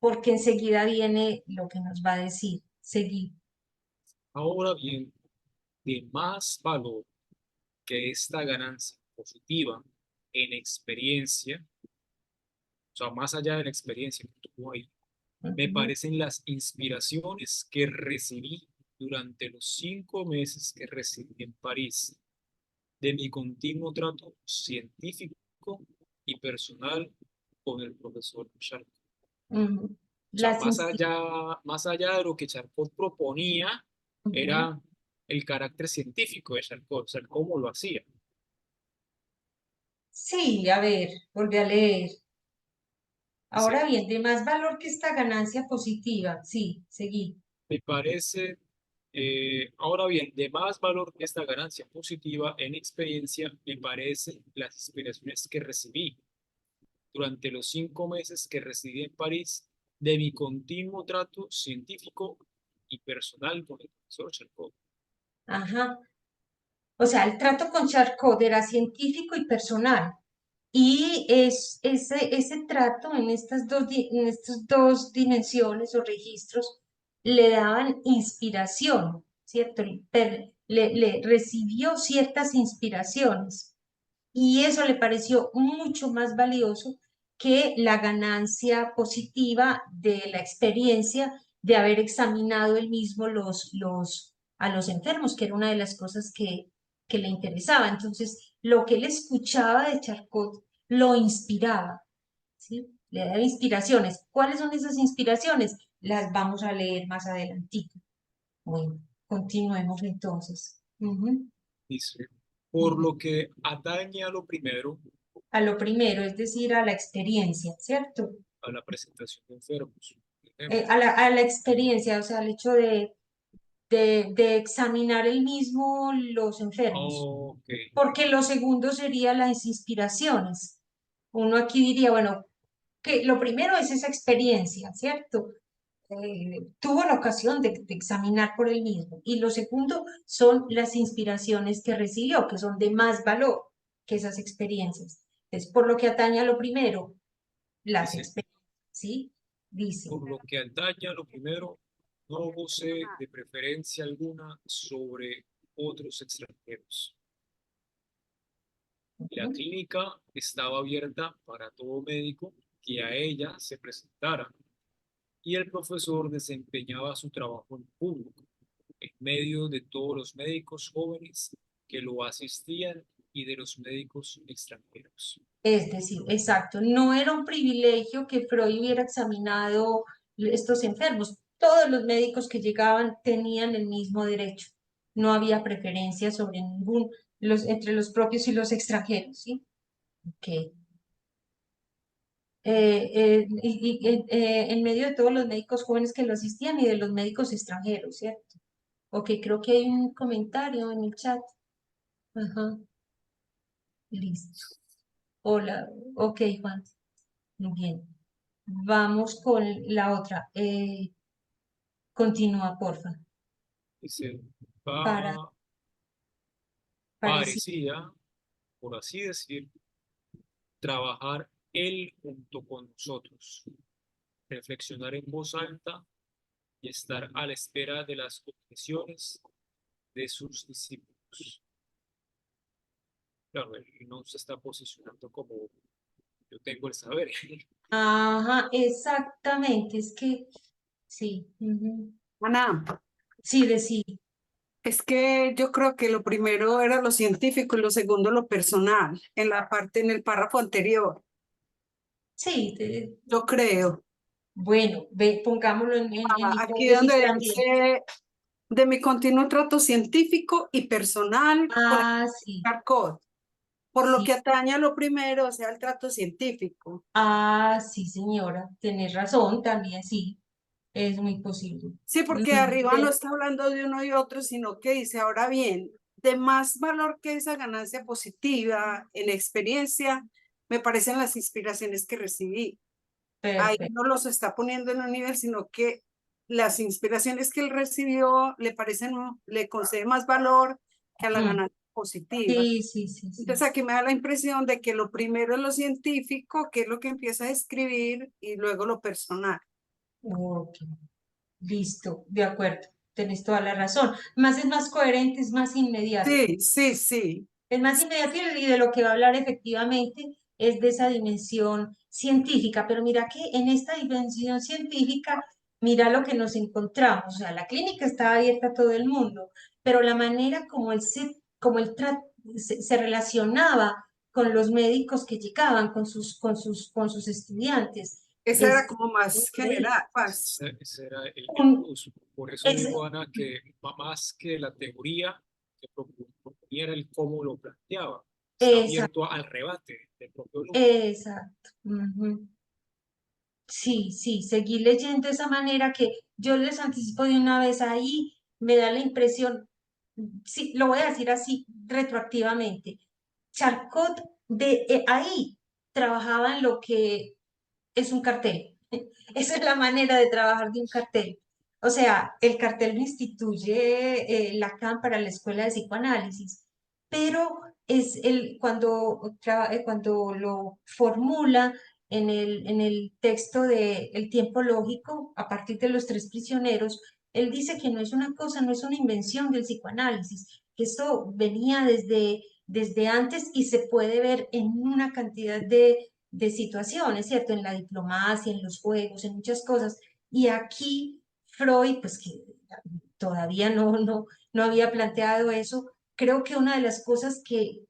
[SPEAKER 1] porque enseguida viene lo que nos va a decir. Seguí.
[SPEAKER 3] Ahora bien, de más valor que esta ganancia positiva en experiencia, o sea, más allá de la experiencia que tuvo ahí, me
[SPEAKER 1] Ujú.
[SPEAKER 3] parecen las inspiraciones que recibí durante los 5 meses que residí en París, de mi continuo trato científico y personal con el profesor Charcot.
[SPEAKER 1] Ujú.
[SPEAKER 3] O sea,
[SPEAKER 1] Las insti-
[SPEAKER 3] más allá de lo que Charcot proponía,
[SPEAKER 1] Ujú.
[SPEAKER 3] era el carácter científico de Charcot, o sea, cómo lo hacía.
[SPEAKER 1] Sí, a ver, volví a leer.
[SPEAKER 3] Dice,
[SPEAKER 1] Ahora bien, de más valor que esta ganancia positiva. Sí, seguí.
[SPEAKER 3] me parece, ahora bien, de más valor que esta ganancia positiva en experiencia, me parece las inspiraciones que recibí durante los 5 meses que residí en París de mi continuo trato científico y personal con el profesor Charcot.
[SPEAKER 1] Ajá. O sea, el trato con Charcot era científico y personal. Y ese trato en en estas dos dimensiones o registros le daban inspiración, ¿cierto? Le recibió ciertas inspiraciones y eso le pareció mucho más valioso que la ganancia positiva de la experiencia de haber examinado él mismo a los enfermos, que era una de las cosas que le interesaba. Entonces, lo que él escuchaba de Charcot lo inspiraba, ¿sí? Le daba inspiraciones. ¿Cuáles son esas inspiraciones? Las vamos a leer más adelantito. Bueno, continuemos entonces. Ujú,
[SPEAKER 3] Dice, por
[SPEAKER 1] ujú.
[SPEAKER 3] lo que atañe a lo primero,
[SPEAKER 1] A lo primero, es decir, a la experiencia, ¿cierto?
[SPEAKER 3] a la presentación de enfermos, por ejemplo.
[SPEAKER 1] A la experiencia, o sea, al hecho de examinar el mismo los enfermos,
[SPEAKER 3] Ok,
[SPEAKER 1] porque lo segundo sería las inspiraciones. Uno aquí diría, bueno, que lo primero es esa experiencia, ¿cierto? Tuvo la ocasión de examinar por él mismo. Y lo segundo son las inspiraciones que recibió, que son de más valor que esas experiencias. Entonces, por lo que atañe a lo primero, las
[SPEAKER 3] Dice,
[SPEAKER 1] experiencias, ¿sí? Dice,
[SPEAKER 3] por lo que atañe a lo primero, no gocé de preferencia alguna sobre otros extranjeros. La clínica estaba abierta para todo médico que a ella se presentara y el profesor desempeñaba su trabajo en público, en medio de todos los médicos jóvenes que lo asistían y de los médicos extranjeros.
[SPEAKER 1] es decir, exacto, no era un privilegio que Freud hubiera examinado estos enfermos. Todos los médicos que llegaban tenían el mismo derecho. No había preferencia sobre entre los propios y los extranjeros, ¿sí? Ok. En medio de todos los médicos jóvenes que lo asistían y de los médicos extranjeros, ¿cierto? Ok, creo que hay un comentario en el chat. Ajá, listo. Hola, ok, Juan. Muy bien. Vamos con la otra. Continúa, porfa.
[SPEAKER 3] Dice,
[SPEAKER 1] Para, parecía.
[SPEAKER 3] parecía, por así decir, trabajar él junto con nosotros, reflexionar en voz alta y estar a la espera de las objeciones de sus discípulos. Claro, él no se está posicionando como yo tengo el saber.
[SPEAKER 1] Ajá, exactamente. Es que, sí. Ujú.
[SPEAKER 5] Ana,
[SPEAKER 1] Sí, decir.
[SPEAKER 5] es que yo creo que lo primero era lo científico y lo segundo lo personal, en la parte, en el párrafo anterior,
[SPEAKER 1] Sí,
[SPEAKER 5] yo creo.
[SPEAKER 1] bueno, pongámoslo en
[SPEAKER 5] Aquí
[SPEAKER 1] hipótesis
[SPEAKER 5] donde
[SPEAKER 1] también.
[SPEAKER 5] dice de mi continuo trato científico y personal con
[SPEAKER 1] Ah, sí,
[SPEAKER 5] el CARCOD, por lo
[SPEAKER 1] sí.
[SPEAKER 5] que atañe a lo primero, o sea, el trato científico.
[SPEAKER 1] Ah, sí, señora. Tenés razón, también sí. Es muy posible.
[SPEAKER 5] Sí, porque arriba no está hablando de uno y otro, sino que dice, ahora bien, de más valor que esa ganancia positiva en experiencia, me parecen las inspiraciones que recibí. Ahí
[SPEAKER 1] Perfecto.
[SPEAKER 5] no los está poniendo en un nivel, sino que las inspiraciones que él recibió le parecen, le concede más valor que a la
[SPEAKER 1] Mm,
[SPEAKER 5] ganancia positiva.
[SPEAKER 1] sí, sí, sí, sí.
[SPEAKER 5] Entonces aquí me da la impresión de que lo primero es lo científico, que es lo que empieza a escribir, y luego lo personal.
[SPEAKER 1] Ok, listo, de acuerdo. Tenés toda la razón. Más es más coherente, es más inmediato.
[SPEAKER 5] Sí, sí, sí.
[SPEAKER 1] Es más inmediato y de lo que va a hablar efectivamente es de esa dimensión científica. Pero mira que en esta dimensión científica, mira lo que nos encontramos. O sea, la clínica estaba abierta a todo el mundo, pero la manera como se relacionaba con los médicos que llegaban, con sus estudiantes,
[SPEAKER 5] Esa era
[SPEAKER 1] es
[SPEAKER 5] como más
[SPEAKER 1] increíble.
[SPEAKER 5] general, más.
[SPEAKER 3] Ese era el
[SPEAKER 1] Un-
[SPEAKER 3] uso. Por eso
[SPEAKER 1] es-
[SPEAKER 3] digo, Ana, que más que la teoría que proponía era el cómo lo planteaba. Está
[SPEAKER 1] esa-
[SPEAKER 3] abierto al rebate del propio alumno.
[SPEAKER 1] exacto. Ujú. Sí, sí, seguí leyendo de esa manera que yo les anticipo de una vez ahí, me da la impresión, sí, lo voy a decir así retroactivamente. Charcot ahí trabajaba en lo que es un cartel. Esa es la manera de trabajar de un cartel. O sea, el cartel lo instituye Lacan para la escuela de psicoanálisis, pero cuando lo formula en el texto de El tiempo lógico, a partir de los tres prisioneros, él dice que no es una cosa, no es una invención del psicoanálisis, que esto venía desde antes y se puede ver en una cantidad de situaciones, ¿cierto? En la diplomacia, en los juegos, en muchas cosas. Y aquí Freud, pues que todavía no había planteado eso, creo que una de las cosas que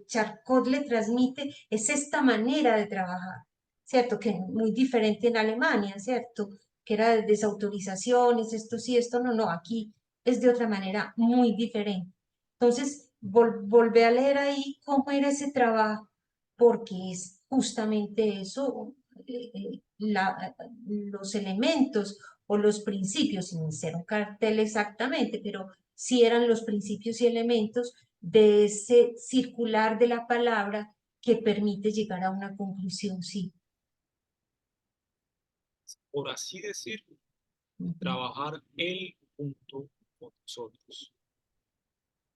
[SPEAKER 1] Charcot le transmite es esta manera de trabajar, ¿cierto? Que muy diferente en Alemania, ¿cierto? Que era de desautorizaciones, esto sí, esto no, aquí es de otra manera muy diferente. Entonces, volvé a leer ahí cómo era ese trabajo, porque es justamente eso, los elementos o los principios, sin ser un cartel exactamente, pero sí eran los principios y elementos de ese circular de la palabra que permite llegar a una conclusión, sí.
[SPEAKER 3] Por así decir,
[SPEAKER 1] Ujú.
[SPEAKER 3] trabajar él junto con nosotros.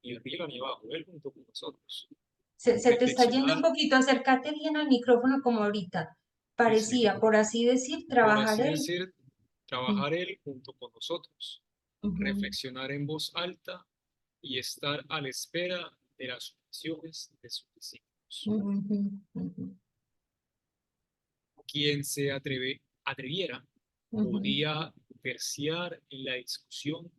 [SPEAKER 3] Ni arriba ni abajo, él junto con nosotros.
[SPEAKER 1] Se te está yendo un
[SPEAKER 3] Reflexionar,
[SPEAKER 1] poquito, acércate bien al micrófono como ahorita. parecía, por así decir,
[SPEAKER 3] por
[SPEAKER 1] trabajar
[SPEAKER 3] así
[SPEAKER 1] él.
[SPEAKER 3] decir, trabajar él junto con nosotros,
[SPEAKER 1] Ujú,
[SPEAKER 3] reflexionar en voz alta y estar a la espera de las oraciones de sus discípulos.
[SPEAKER 1] ujú, ujú,
[SPEAKER 3] Quien se atreviera
[SPEAKER 1] ujú,
[SPEAKER 3] podía terciar en la discusión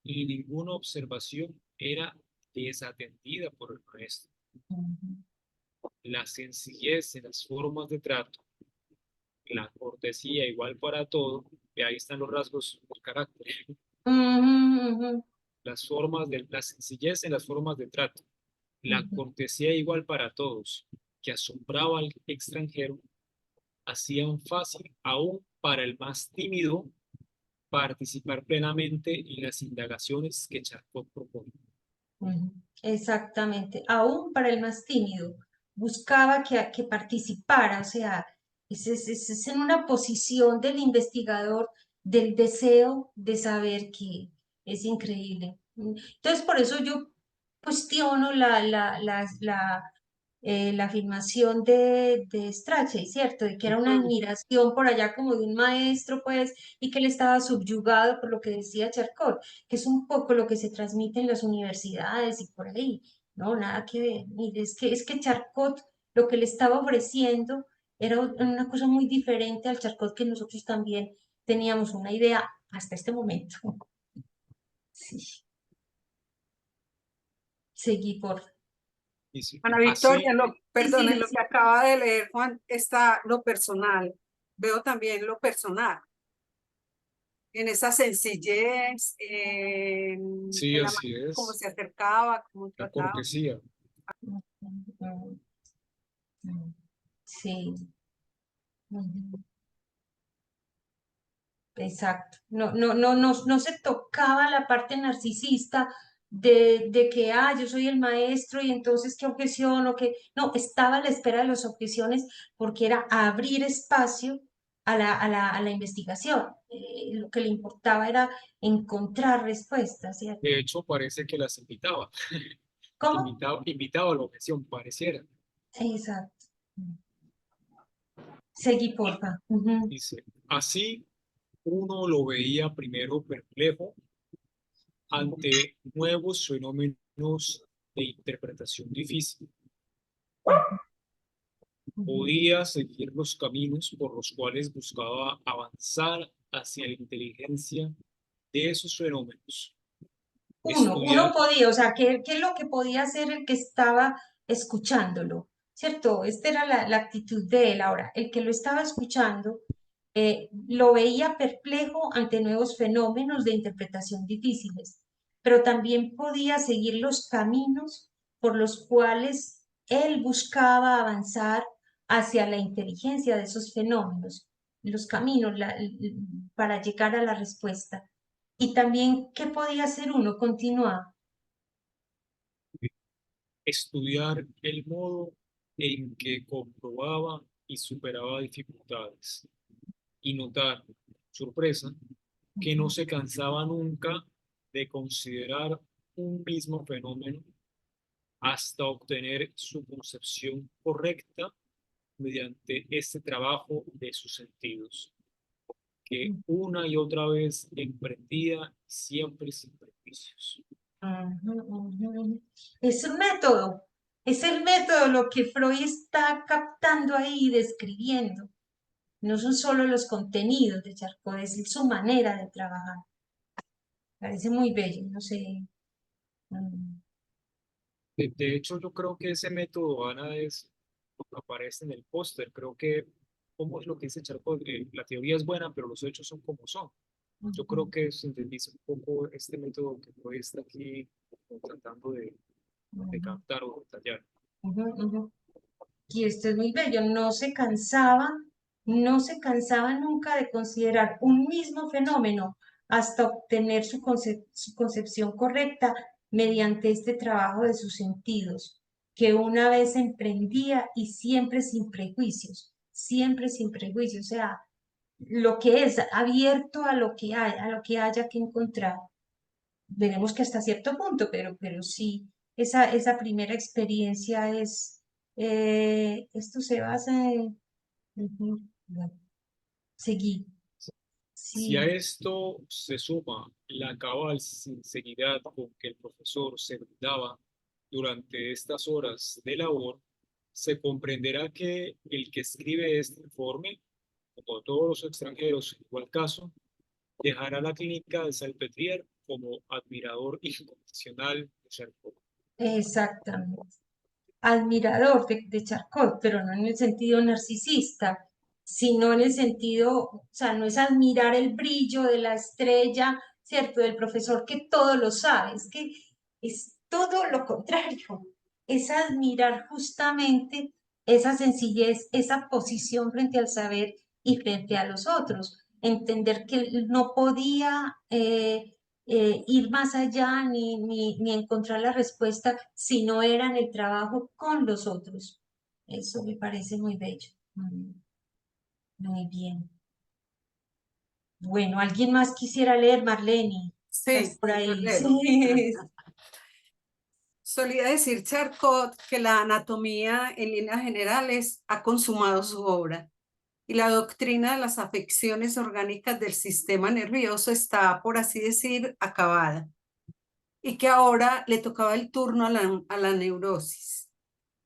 [SPEAKER 3] y ninguna observación era desatendida por el maestro.
[SPEAKER 1] ujú.
[SPEAKER 3] La sencillez en las formas de trato, la cortesía igual para todo, y ahí están los rasgos del carácter,
[SPEAKER 1] Ujú, ujú,
[SPEAKER 3] la sencillez en las formas de trato, la
[SPEAKER 1] ujú,
[SPEAKER 3] cortesía igual para todos, que asombraba al extranjero, hacían fácil aún para el más tímido participar plenamente en las indagaciones que Charcot propone.
[SPEAKER 1] ujú. Exactamente, aún para el más tímido, buscaba que participara, o sea, es en una posición del investigador, del deseo de saber, que es increíble. Entonces, por eso yo cuestiono la afirmación de Strachey, ¿cierto? De que era una
[SPEAKER 3] Ujú.
[SPEAKER 1] admiración por allá como de un maestro, pues, y que él estaba subyugado por lo que decía Charcot, que es un poco lo que se transmite en las universidades y por ahí, ¿no? Nada que ver. Mire, es que Charcot lo que le estaba ofreciendo era una cosa muy diferente al Charcot que nosotros también teníamos una idea hasta este momento. Sí, seguí por...
[SPEAKER 3] Dice,
[SPEAKER 5] Ana Victoria,
[SPEAKER 3] así,
[SPEAKER 1] Sí, sí,
[SPEAKER 5] perdón, en lo
[SPEAKER 1] sí.
[SPEAKER 5] que acaba de leer Juan está lo personal. Veo también lo personal, en esa sencillez,
[SPEAKER 3] sí,
[SPEAKER 5] en la
[SPEAKER 3] así
[SPEAKER 5] manera como
[SPEAKER 3] es,
[SPEAKER 5] se acercaba, cómo
[SPEAKER 3] la
[SPEAKER 5] trataba.
[SPEAKER 3] cortesía.
[SPEAKER 1] Mm, mm, sí. Ujú. Exacto. No se tocaba la parte narcisista de que, yo soy el maestro y entonces qué objeción o qué. No, estaba a la espera de las objeciones porque era abrir espacio a la investigación. Lo que le importaba era encontrar respuestas, ¿cierto?
[SPEAKER 3] De hecho, parece que las invitaba,
[SPEAKER 1] ¿Cómo?
[SPEAKER 3] invitaba a la objeción, pareciera.
[SPEAKER 1] Exacto. Seguí, porfa. Ujú,
[SPEAKER 3] Dice, así uno lo veía primero perplejo ante nuevos fenómenos de interpretación difícil.
[SPEAKER 1] ujú.
[SPEAKER 3] Podía seguir los caminos por los cuales buscaba avanzar hacia la inteligencia de esos fenómenos.
[SPEAKER 1] Uno
[SPEAKER 3] Estudiar,
[SPEAKER 1] podía, o sea, ¿qué es lo que podía hacer el que estaba escuchándolo? ¿Cierto? Esta era la actitud de él. Ahora, el que lo estaba escuchando lo veía perplejo ante nuevos fenómenos de interpretación difíciles, pero también podía seguir los caminos por los cuales él buscaba avanzar hacia la inteligencia de esos fenómenos, los caminos para llegar a la respuesta. Y también, ¿qué podía hacer uno? Continúa.
[SPEAKER 3] estudiar el modo en que comprobaba y superaba dificultades y notar, sorpresa, que no se cansaba nunca de considerar un mismo fenómeno hasta obtener su concepción correcta mediante este trabajo de sus sentidos, que una y otra vez emprendía siempre sin prejuicios.
[SPEAKER 1] Ujú, ujú. Es un método, es el método lo que Freud está captando ahí y describiendo. No son solo los contenidos de Charcot, es su manera de trabajar. Parece muy bello, no sé. mm,
[SPEAKER 3] De hecho, yo creo que ese método, Ana, es lo que aparece en el póster. Creo que, como es lo que dice Charcot, la teoría es buena, pero los hechos son como son. Yo creo
[SPEAKER 1] ujú,
[SPEAKER 3] que sintetiza un poco este método que Freud está aquí tratando de
[SPEAKER 1] ujú,
[SPEAKER 3] captar o detallar.
[SPEAKER 1] ujú, ujú. Y esto es muy bello, no se cansaba nunca de considerar un mismo fenómeno hasta obtener su concepción correcta mediante este trabajo de sus sentidos, que una vez emprendía y siempre sin prejuicios, o sea, lo que es abierto a lo que haya que encontrar. Veremos que hasta cierto punto, pero sí, esa primera experiencia esto se basa Bueno, seguí.
[SPEAKER 3] Si a
[SPEAKER 1] Sí,
[SPEAKER 3] esto se suma la cabal sinceridad con que el profesor se brindaba durante estas horas de labor, se comprenderá que el que escribe este informe, como todos los extranjeros en igual caso, dejará la clínica de Salpêtrière como admirador incondicional de Charcot.
[SPEAKER 1] exactamente. Admirador de Charcot, pero no en el sentido narcisista, sino en el sentido, o sea, no es admirar el brillo de la estrella, ¿cierto? Del profesor que todo lo sabe, es que es todo lo contrario, es admirar justamente esa sencillez, esa posición frente al saber y frente a los otros, entender que él no podía ir más allá ni encontrar la respuesta si no era en el trabajo con los otros. Eso me parece muy bello. Muy bien. Bueno, ¿alguien más quisiera leer, Marlene? ¿Estás
[SPEAKER 5] Sí,
[SPEAKER 1] por
[SPEAKER 5] yo
[SPEAKER 1] ahí?
[SPEAKER 5] leo.
[SPEAKER 1] Sí.
[SPEAKER 5] Solía decir Charcot que la anatomía en líneas generales ha consumado su obra y la doctrina de las afecciones orgánicas del sistema nervioso está, por así decir, acabada y que ahora le tocaba el turno a la neurosis.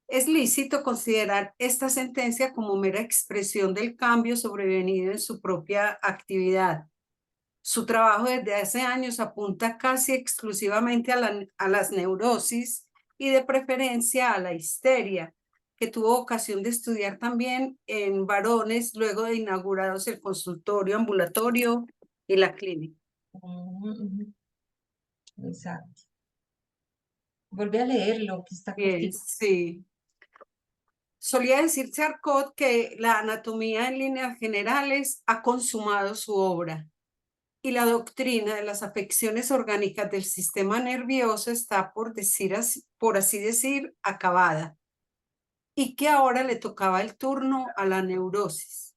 [SPEAKER 5] Es lícito considerar esta sentencia como mera expresión del cambio sobrevenido en su propia actividad. Su trabajo desde hace años apunta casi exclusivamente a las neurosis y de preferencia a la histeria, que tuvo ocasión de estudiar también en varones luego de inaugurados el consultorio ambulatorio y la clínica.
[SPEAKER 1] Ujú, exacto. Volví a leerlo, que está
[SPEAKER 5] Bien,
[SPEAKER 1] cortito.
[SPEAKER 5] sí. Solía decir Charcot que la anatomía en líneas generales ha consumado su obra y la doctrina de las afecciones orgánicas del sistema nervioso está, por así decir, acabada, y que ahora le tocaba el turno a la neurosis.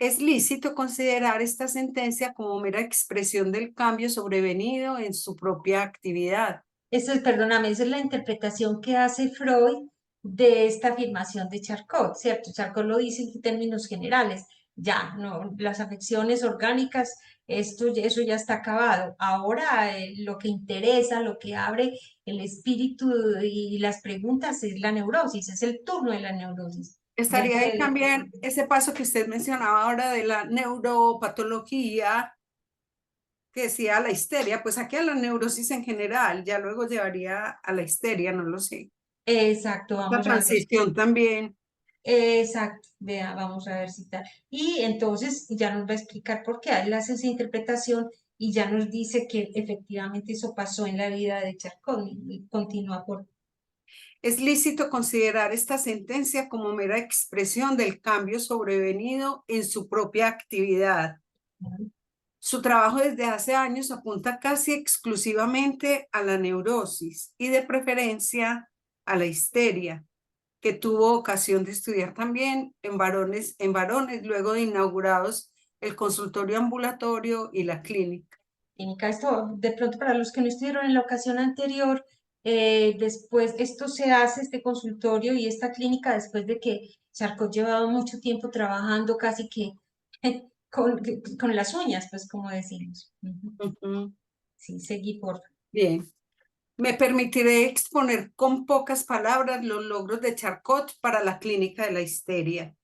[SPEAKER 5] Es lícito considerar esta sentencia como mera expresión del cambio sobrevenido en su propia actividad.
[SPEAKER 1] Esa es, perdóname, esa es la interpretación que hace Freud de esta afirmación de Charcot, ¿cierto? Charcot lo dice en términos generales, ya, no, las afecciones orgánicas, eso ya está acabado. Ahora lo que interesa, lo que abre el espíritu y las preguntas es la neurosis, es el turno de la neurosis. Ya
[SPEAKER 5] Estaría ahí
[SPEAKER 1] que
[SPEAKER 5] también ese paso que usted mencionaba ahora de la neuropatología, que decía la histeria, pues aquí a la neurosis en general, ya luego llevaría a la histeria, no lo sé.
[SPEAKER 1] exacto,
[SPEAKER 5] La
[SPEAKER 1] vamos a ver.
[SPEAKER 5] transición también.
[SPEAKER 1] Exacto, vea, vamos a ver si tal. Y entonces ya nos va a explicar por qué. Él hace esa interpretación y ya nos dice que efectivamente eso pasó en la vida de Charcot y continúa por...
[SPEAKER 5] Es lícito considerar esta sentencia como mera expresión del cambio sobrevenido en su propia actividad. Su trabajo desde hace años apunta casi exclusivamente a la neurosis y de preferencia a la histeria, que tuvo ocasión de estudiar también en varones luego de inaugurados el consultorio ambulatorio y la clínica.
[SPEAKER 1] Clínica. Esto, de pronto, para los que no estuvieron en la ocasión anterior, después, esto se hace, este consultorio y esta clínica, después de que Charcot llevaba mucho tiempo trabajando casi que con las uñas, pues como decimos. Sí, seguí por...
[SPEAKER 5] Bien. Me permitiré exponer con pocas palabras los logros de Charcot para la clínica de la histeria.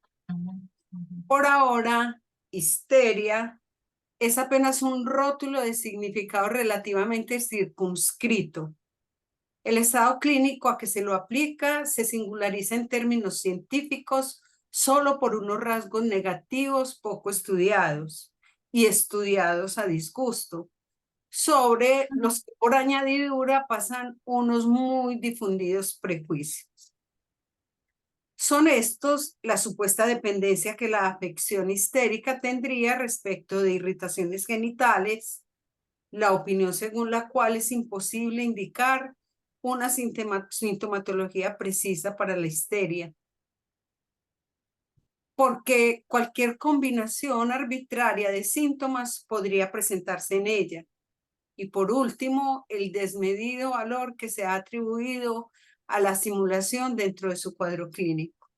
[SPEAKER 5] Por ahora, histeria es apenas un rótulo de significado relativamente circunscrito. El estado clínico a que se lo aplica se singulariza en términos científicos solo por unos rasgos negativos poco estudiados y estudiados a disgusto, sobre los que por añadidura pasan unos muy difundidos prejuicios. Son estos la supuesta dependencia que la afección histérica tendría respecto de irritaciones genitales, la opinión según la cual es imposible indicar una sintomatología precisa para la histeria, porque cualquier combinación arbitraria de síntomas podría presentarse en ella. Y por último, el desmedido valor que se ha atribuido a la simulación dentro de su cuadro clínico.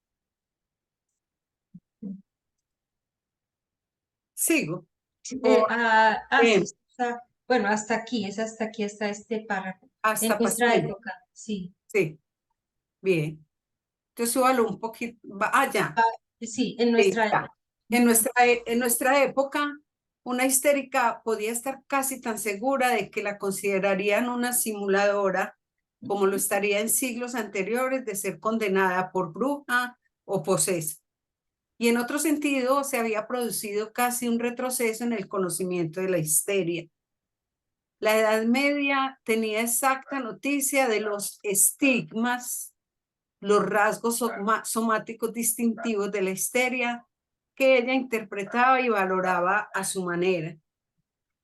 [SPEAKER 5] Sigo.
[SPEAKER 1] Sí,
[SPEAKER 5] O,
[SPEAKER 1] sí,
[SPEAKER 5] bien,
[SPEAKER 1] bueno, hasta aquí, hasta este párrafo. En
[SPEAKER 5] hasta
[SPEAKER 1] nuestra
[SPEAKER 5] paciente.
[SPEAKER 1] época, sí.
[SPEAKER 5] Sí, bien. Entonces súbalo un poquito. Ya.
[SPEAKER 1] Sí, en
[SPEAKER 5] Sí,
[SPEAKER 1] nuestra
[SPEAKER 5] ya.
[SPEAKER 1] época.
[SPEAKER 5] En nuestra época, una histérica podía estar casi tan segura de que la considerarían una simuladora, como lo estaría en siglos anteriores, de ser condenada por bruja o posesa. Y en otro sentido, se había producido casi un retroceso en el conocimiento de la histeria. La Edad Media tenía exacta noticia de los estigmas, los rasgos somáticos distintivos de la histeria que ella interpretaba y valoraba a su manera.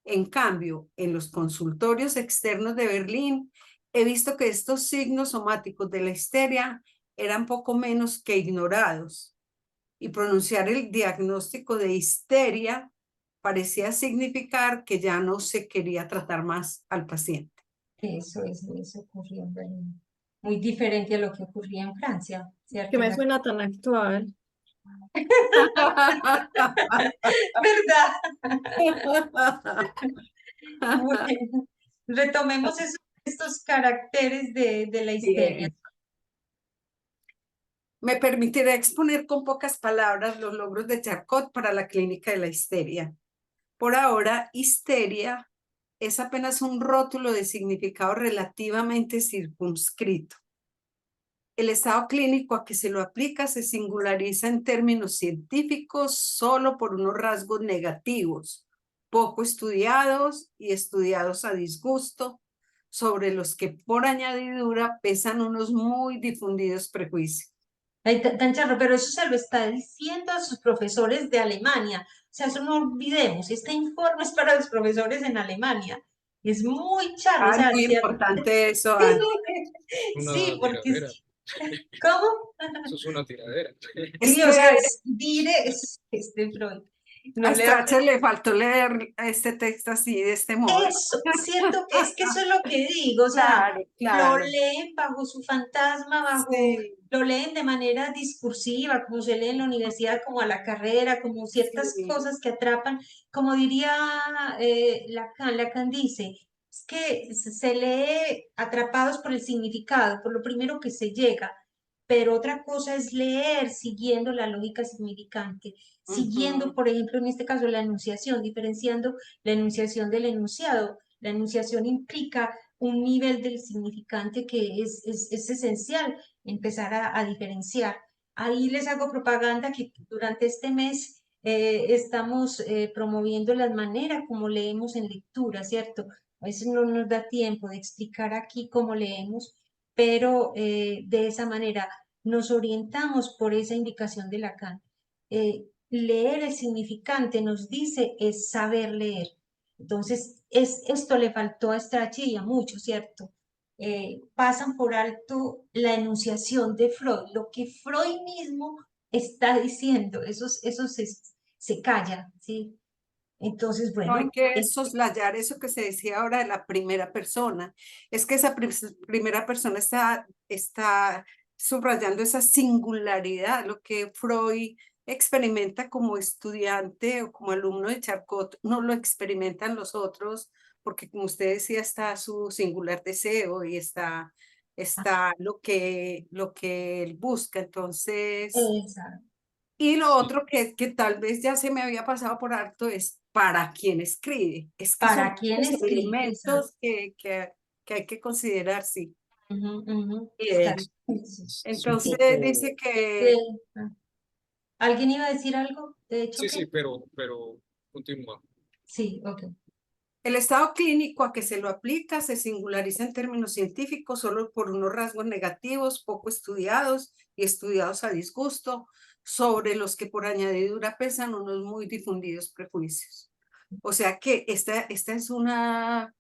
[SPEAKER 5] En cambio, en los consultorios externos de Berlín, he visto que estos signos somáticos de la histeria eran poco menos que ignorados, y pronunciar el diagnóstico de histeria parecía significar que ya no se quería tratar más al paciente.
[SPEAKER 1] Eso ocurrió en Berlín. Muy diferente a lo que ocurría en Francia,
[SPEAKER 2] Que
[SPEAKER 1] ¿cierto?
[SPEAKER 2] me suena tan actual.
[SPEAKER 1] ¿Verdad? Bueno, retomemos estos caracteres de la histeria.
[SPEAKER 5] Bien. Me permitiré exponer con pocas palabras los logros de Charcot para la clínica de la histeria. Por ahora, histeria es apenas un rótulo de significado relativamente circunscrito. El estado clínico a que se lo aplica se singulariza en términos científicos solo por unos rasgos negativos, poco estudiados y estudiados a disgusto, sobre los que por añadidura pesan unos muy difundidos prejuicios.
[SPEAKER 1] Ay, tan charro, pero eso se lo está diciendo a sus profesores de Alemania. O sea, eso no olvidemos, este informe es para los profesores en Alemania. Es muy charro, o
[SPEAKER 5] Ah, es
[SPEAKER 1] sea,
[SPEAKER 5] muy
[SPEAKER 1] ¿cierto?
[SPEAKER 5] importante eso.
[SPEAKER 1] Sí,
[SPEAKER 3] Una
[SPEAKER 1] porque
[SPEAKER 3] tiradera.
[SPEAKER 1] ¿cómo?
[SPEAKER 3] Eso es una tiradera.
[SPEAKER 5] Es
[SPEAKER 1] Sí, o sea,
[SPEAKER 5] que
[SPEAKER 1] este Freud.
[SPEAKER 5] a
[SPEAKER 1] No le da
[SPEAKER 5] Strachel le faltó leer este texto así, de este modo.
[SPEAKER 1] eso, cierto, es que eso es lo que digo, o sea,
[SPEAKER 5] Claro,
[SPEAKER 1] lo
[SPEAKER 5] claro.
[SPEAKER 1] leen bajo su fantasma,
[SPEAKER 5] Sí,
[SPEAKER 1] lo leen de manera discursiva, como se lee en la universidad, como a la carrera, como ciertas
[SPEAKER 5] sí.
[SPEAKER 1] cosas que atrapan, como diría Lacan dice, es que se lee atrapados por el significado, por lo primero que se llega, pero otra cosa es leer siguiendo la lógica significante, siguiendo,
[SPEAKER 5] Ujú.
[SPEAKER 1] por ejemplo, en este caso, la enunciación, diferenciando la enunciación del enunciado. La enunciación implica un nivel del significante que es esencial empezar a diferenciar. Ahí les hago propaganda que durante este mes estamos promoviendo las maneras como leemos en lectura, ¿cierto? A veces no nos da tiempo de explicar aquí cómo leemos, pero de esa manera nos orientamos por esa indicación de Lacan. Leer el significante nos dice es saber leer. Entonces, esto le faltó a Strachey y a muchos, ¿cierto? Pasan por alto la enunciación de Freud, lo que Freud mismo está diciendo, eso se calla, ¿sí? Entonces,
[SPEAKER 5] No hay
[SPEAKER 1] bueno,
[SPEAKER 5] que soslayar eso que se decía ahora de la primera persona. Es que esa primera persona está subrayando esa singularidad, lo que Freud experimenta como estudiante o como alumno de Charcot, no lo experimentan los otros, porque como usted decía, está su singular deseo y está lo que él busca. Entonces,
[SPEAKER 1] esa,
[SPEAKER 5] y lo
[SPEAKER 3] Sí.
[SPEAKER 5] otro que tal vez ya se me había pasado por alto es para quién escribe. Es que son
[SPEAKER 1] ¿para quién
[SPEAKER 5] los
[SPEAKER 1] escribe? Esa.
[SPEAKER 5] elementos que hay que considerar, sí.
[SPEAKER 1] Ujú, ujú, está.
[SPEAKER 5] Bien.
[SPEAKER 3] Es un
[SPEAKER 5] Entonces
[SPEAKER 3] poco,
[SPEAKER 5] dice que
[SPEAKER 1] Ah, ¿alguien iba a decir algo? De hecho,
[SPEAKER 3] sí,
[SPEAKER 1] ¿qué?
[SPEAKER 3] sí, pero continúa.
[SPEAKER 1] Sí, ok.
[SPEAKER 5] el estado clínico a que se lo aplica se singulariza en términos científicos solo por unos rasgos negativos, poco estudiados y estudiados a disgusto, sobre los que por añadidura pesan unos muy difundidos prejuicios. O sea que esta es una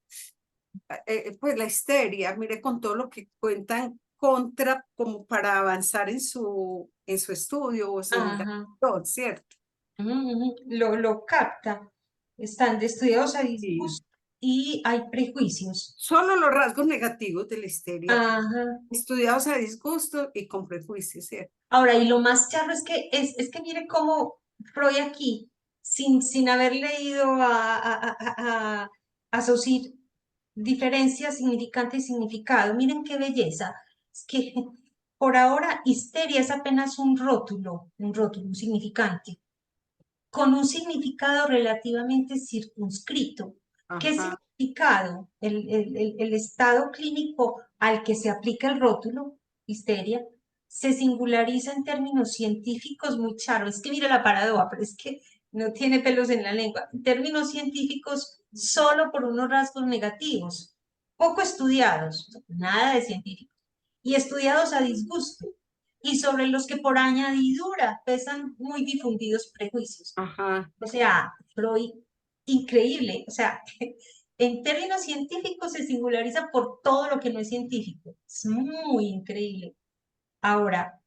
[SPEAKER 5] pues la histeria, mire con todo lo que cuenta en contra como para avanzar en su estudio o su
[SPEAKER 1] Ajá.
[SPEAKER 5] indagación, ¿cierto?
[SPEAKER 1] Ujú, lo capta. Están de estudiados a
[SPEAKER 5] Sí.
[SPEAKER 1] disgusto y hay prejuicios.
[SPEAKER 5] Solo los rasgos negativos de la histeria,
[SPEAKER 1] Ajá.
[SPEAKER 5] estudiados a disgusto y con prejuicios, ¿cierto?
[SPEAKER 1] Ahora, y lo más charro es que mire cómo Freud aquí sin haber leído a asociar diferencias, significante y significado. Miren qué belleza. Es que por ahora histeria es apenas un rótulo, un significante, con un significado relativamente circunscrito. ¿Qué
[SPEAKER 5] Ajá.
[SPEAKER 1] significado? El estado clínico al que se aplica el rótulo, histeria, se singulariza en términos científicos muy charros. Es que mira la paradoja, pero es que no tiene pelos en la lengua. En términos científicos, solo por unos rasgos negativos, poco estudiados, nada de científicos, y estudiados a disgusto, y sobre los que por añadidura pesan muy difundidos prejuicios.
[SPEAKER 5] Ajá.
[SPEAKER 1] O sea, Freud, increíble. O sea, en términos científicos se singulariza por todo lo que no es científico. Es muy increíble. Ahora,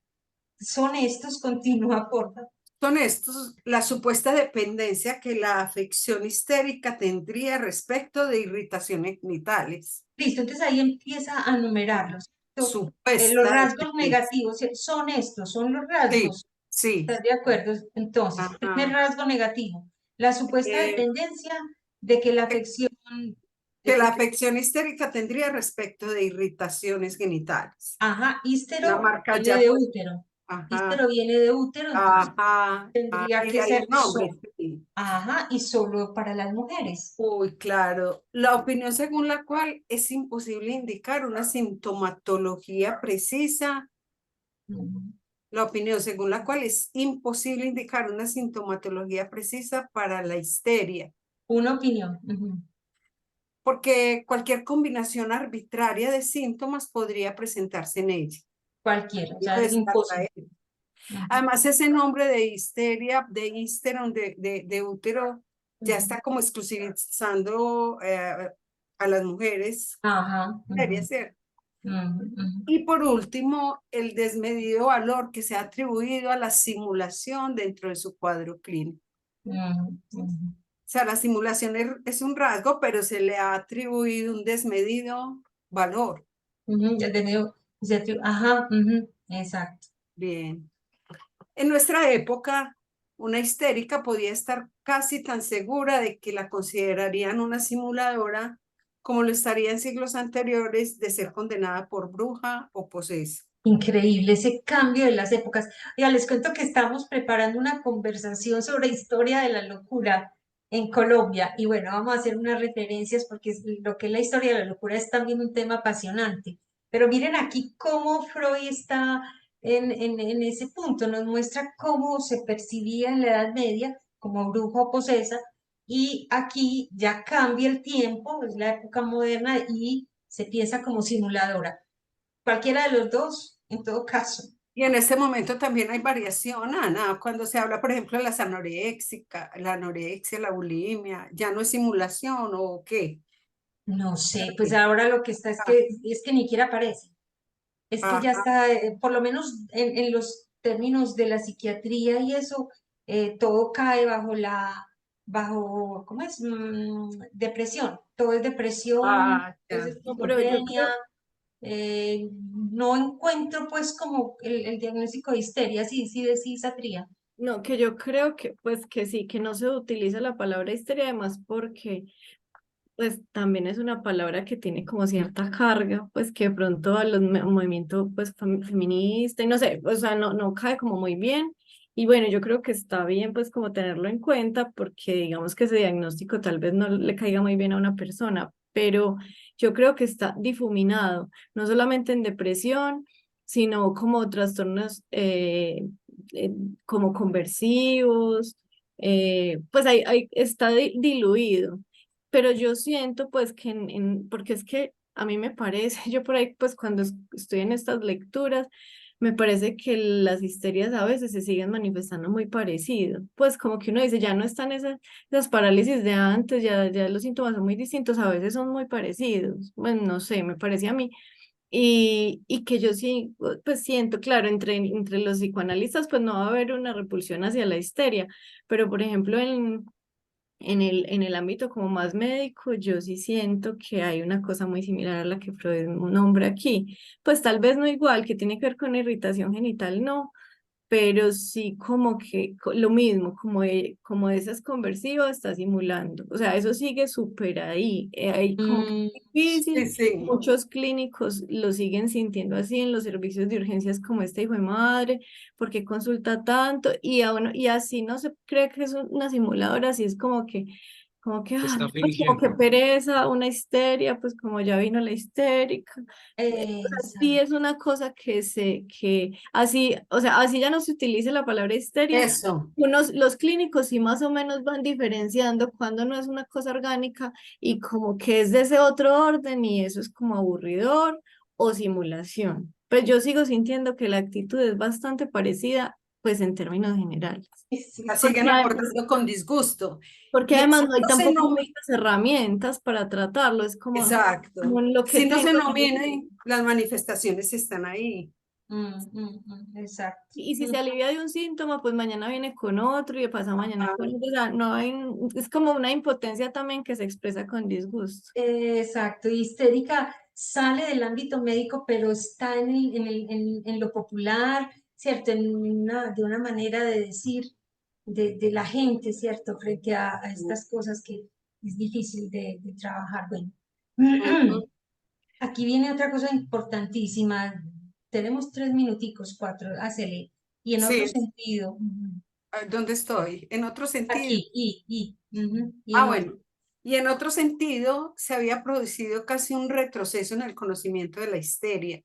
[SPEAKER 1] son estos, continúa, porfa.
[SPEAKER 5] Son estos la supuesta dependencia que la afección histérica tendría respecto de irritaciones genitales.
[SPEAKER 1] Listo, entonces ahí empieza a numerarlos. Los
[SPEAKER 5] Supuesta
[SPEAKER 1] rasgos
[SPEAKER 5] dependencia.
[SPEAKER 1] negativos son estos, son los
[SPEAKER 5] Sí,
[SPEAKER 1] rasgos.
[SPEAKER 5] sí.
[SPEAKER 1] ¿Estás de acuerdo? Entonces, primer
[SPEAKER 5] Ajá.
[SPEAKER 1] rasgo negativo, la supuesta
[SPEAKER 5] Eh,
[SPEAKER 1] dependencia de que la afección,
[SPEAKER 5] que la afección histérica tendría respecto de irritaciones genitales.
[SPEAKER 1] ajá,
[SPEAKER 5] Una
[SPEAKER 1] ístero
[SPEAKER 5] marca
[SPEAKER 1] viene
[SPEAKER 5] ya
[SPEAKER 1] de
[SPEAKER 5] pues.
[SPEAKER 1] útero.
[SPEAKER 5] Ajá.
[SPEAKER 1] Ístero viene de útero, entonces
[SPEAKER 5] Ajá.
[SPEAKER 1] tendría
[SPEAKER 5] Y
[SPEAKER 1] que
[SPEAKER 5] de ahí
[SPEAKER 1] ser
[SPEAKER 5] el nombre.
[SPEAKER 1] solo.
[SPEAKER 5] Sí.
[SPEAKER 1] Ajá, y solo para las mujeres.
[SPEAKER 5] Uy, claro. La opinión según la cual es imposible indicar una sintomatología precisa.
[SPEAKER 1] Ujú.
[SPEAKER 5] La opinión según la cual es imposible indicar una sintomatología precisa para la histeria,
[SPEAKER 1] Una opinión. Ujú.
[SPEAKER 5] porque cualquier combinación arbitraria de síntomas podría presentarse en ella.
[SPEAKER 1] Cualquiera, o
[SPEAKER 5] Y
[SPEAKER 1] sea, es
[SPEAKER 5] descarta
[SPEAKER 1] imposible.
[SPEAKER 5] él.
[SPEAKER 1] Ujú.
[SPEAKER 5] Además, ese nombre de histeria, de histeron, de útero, ya
[SPEAKER 1] Ujú.
[SPEAKER 5] está como exclusivizando a las mujeres.
[SPEAKER 1] Ajá.
[SPEAKER 5] Debería
[SPEAKER 1] Ujú.
[SPEAKER 5] ser.
[SPEAKER 1] Ujú. Ujú.
[SPEAKER 5] Y por último, el desmedido valor que se ha atribuido a la simulación dentro de su cuadro clínico.
[SPEAKER 1] Ujú. Ujú.
[SPEAKER 5] O sea, la simulación es un rasgo, pero se le ha atribuido un desmedido valor.
[SPEAKER 1] Ujú. Ya te digo, ajá, ujú. Exacto.
[SPEAKER 5] Bien. En nuestra época, una histérica podía estar casi tan segura de que la considerarían una simuladora como lo estaría en siglos anteriores de ser condenada por bruja o posesa.
[SPEAKER 1] Increíble ese cambio de las épocas. Ya les cuento que estamos preparando una conversación sobre historia de la locura en Colombia. Y bueno, vamos a hacer unas referencias porque lo que es la historia de la locura es también un tema apasionante. Pero miren aquí cómo Freud está en ese punto. Nos muestra cómo se percibía en la Edad Media como bruja o posesa. Y aquí ya cambia el tiempo, es la época moderna y se piensa como simuladora. Cualquiera de los dos, en todo caso.
[SPEAKER 5] Y en este momento también hay variación, Ana, cuando se habla, por ejemplo, de la anorexia, la bulimia, ¿ya no es simulación o qué?
[SPEAKER 1] No sé, pues ahora lo que está es que ni siquiera aparece. Es que ya
[SPEAKER 5] Ajá.
[SPEAKER 1] está, por lo menos en los términos de la psiquiatría y eso, todo cae bajo, ¿cómo es? Depresión. Todo es depresión,
[SPEAKER 5] Ah,
[SPEAKER 1] todo es
[SPEAKER 5] ya.
[SPEAKER 2] No, pero yo
[SPEAKER 1] esquizofrenia.
[SPEAKER 2] creo,
[SPEAKER 1] No encuentro pues como el diagnóstico de histeria, sí, sí, de psiquiatría.
[SPEAKER 2] no, que yo creo que pues que sí, que no se utiliza la palabra histeria además porque pues también es una palabra que tiene como cierta carga, pues que de pronto a los movimientos pues feminista y no sé, o sea, no cae como muy bien. Y bueno, yo creo que está bien pues como tenerlo en cuenta porque digamos que ese diagnóstico tal vez no le caiga muy bien a una persona, pero yo creo que está difuminado, no solamente en depresión, sino como trastornos eh, como conversivos, pues está diluido. Pero yo siento pues que porque es que a mí me parece, yo por ahí pues cuando estoy en estas lecturas, me parece que las histerias a veces se siguen manifestando muy parecido, pues como que uno dice, ya no están esas parálisis de antes, ya los síntomas son muy distintos, a veces son muy parecidos, bueno, no sé, me parece a mí, y que yo sí, pues siento, claro, entre los psicoanalistas pues no va a haber una repulsión hacia la histeria, pero por ejemplo en el ámbito como más médico, yo sí siento que hay una cosa muy similar a la que Freud nombra aquí. Pues tal vez no igual, que tiene que ver con irritación genital, no, pero sí como que lo mismo, como esas conversivo está simulando, o sea, eso sigue súper ahí, ahí como que
[SPEAKER 1] Mm,
[SPEAKER 2] es difícil,
[SPEAKER 5] Sí, sí.
[SPEAKER 2] muchos clínicos lo siguen sintiendo así en los servicios de urgencias como este hijo de madre, porque consulta tanto, y así no se cree que es una simuladora, así es
[SPEAKER 3] Está
[SPEAKER 2] ay, pues como que
[SPEAKER 3] fingiendo.
[SPEAKER 2] pereza, una histeria, pues como ya vino la histérica. O sea, sí
[SPEAKER 1] exacto.
[SPEAKER 2] es una cosa que así, o sea, así ya no se utilice la palabra histeria.
[SPEAKER 5] Eso.
[SPEAKER 2] Los clínicos sí más o menos van diferenciando cuando no es una cosa orgánica y como que es de ese otro orden y eso es como aburridor o simulación. Pues yo sigo sintiendo que la actitud es bastante parecida, pues en términos generales.
[SPEAKER 1] Sí, sí,
[SPEAKER 5] La
[SPEAKER 1] sí.
[SPEAKER 5] siguen abordando con disgusto.
[SPEAKER 2] Porque
[SPEAKER 5] Y
[SPEAKER 2] además
[SPEAKER 5] así
[SPEAKER 2] no hay
[SPEAKER 5] no se
[SPEAKER 2] tampoco
[SPEAKER 5] nomine,
[SPEAKER 2] muchas herramientas para tratarlo, es como
[SPEAKER 5] exacto.
[SPEAKER 2] lo que
[SPEAKER 5] Si no
[SPEAKER 2] tengo.
[SPEAKER 5] se nomine, las manifestaciones están ahí.
[SPEAKER 1] Exacto.
[SPEAKER 2] Y si se alivia de un síntoma, pues mañana viene con otro y pasa mañana
[SPEAKER 5] Ah,
[SPEAKER 2] con otro. O sea, no hay, es como una impotencia también que se expresa con disgusto.
[SPEAKER 1] Exacto. Histérica sale del ámbito médico, pero está en lo popular, ¿cierto? De una manera de decir de la gente, ¿cierto? Frente a estas cosas que es difícil de trabajar. Bueno,
[SPEAKER 5] ujú.
[SPEAKER 1] aquí viene otra cosa importantísima. Tenemos 3 minuticos, 4, hácele. Y en otro
[SPEAKER 5] Sí,
[SPEAKER 1] sentido,
[SPEAKER 5] ¿dónde estoy? En otro sentido.
[SPEAKER 1] aquí, y
[SPEAKER 5] Ah,
[SPEAKER 1] en otro.
[SPEAKER 5] bueno. Y en otro sentido, se había producido casi un retroceso en el conocimiento de la histeria.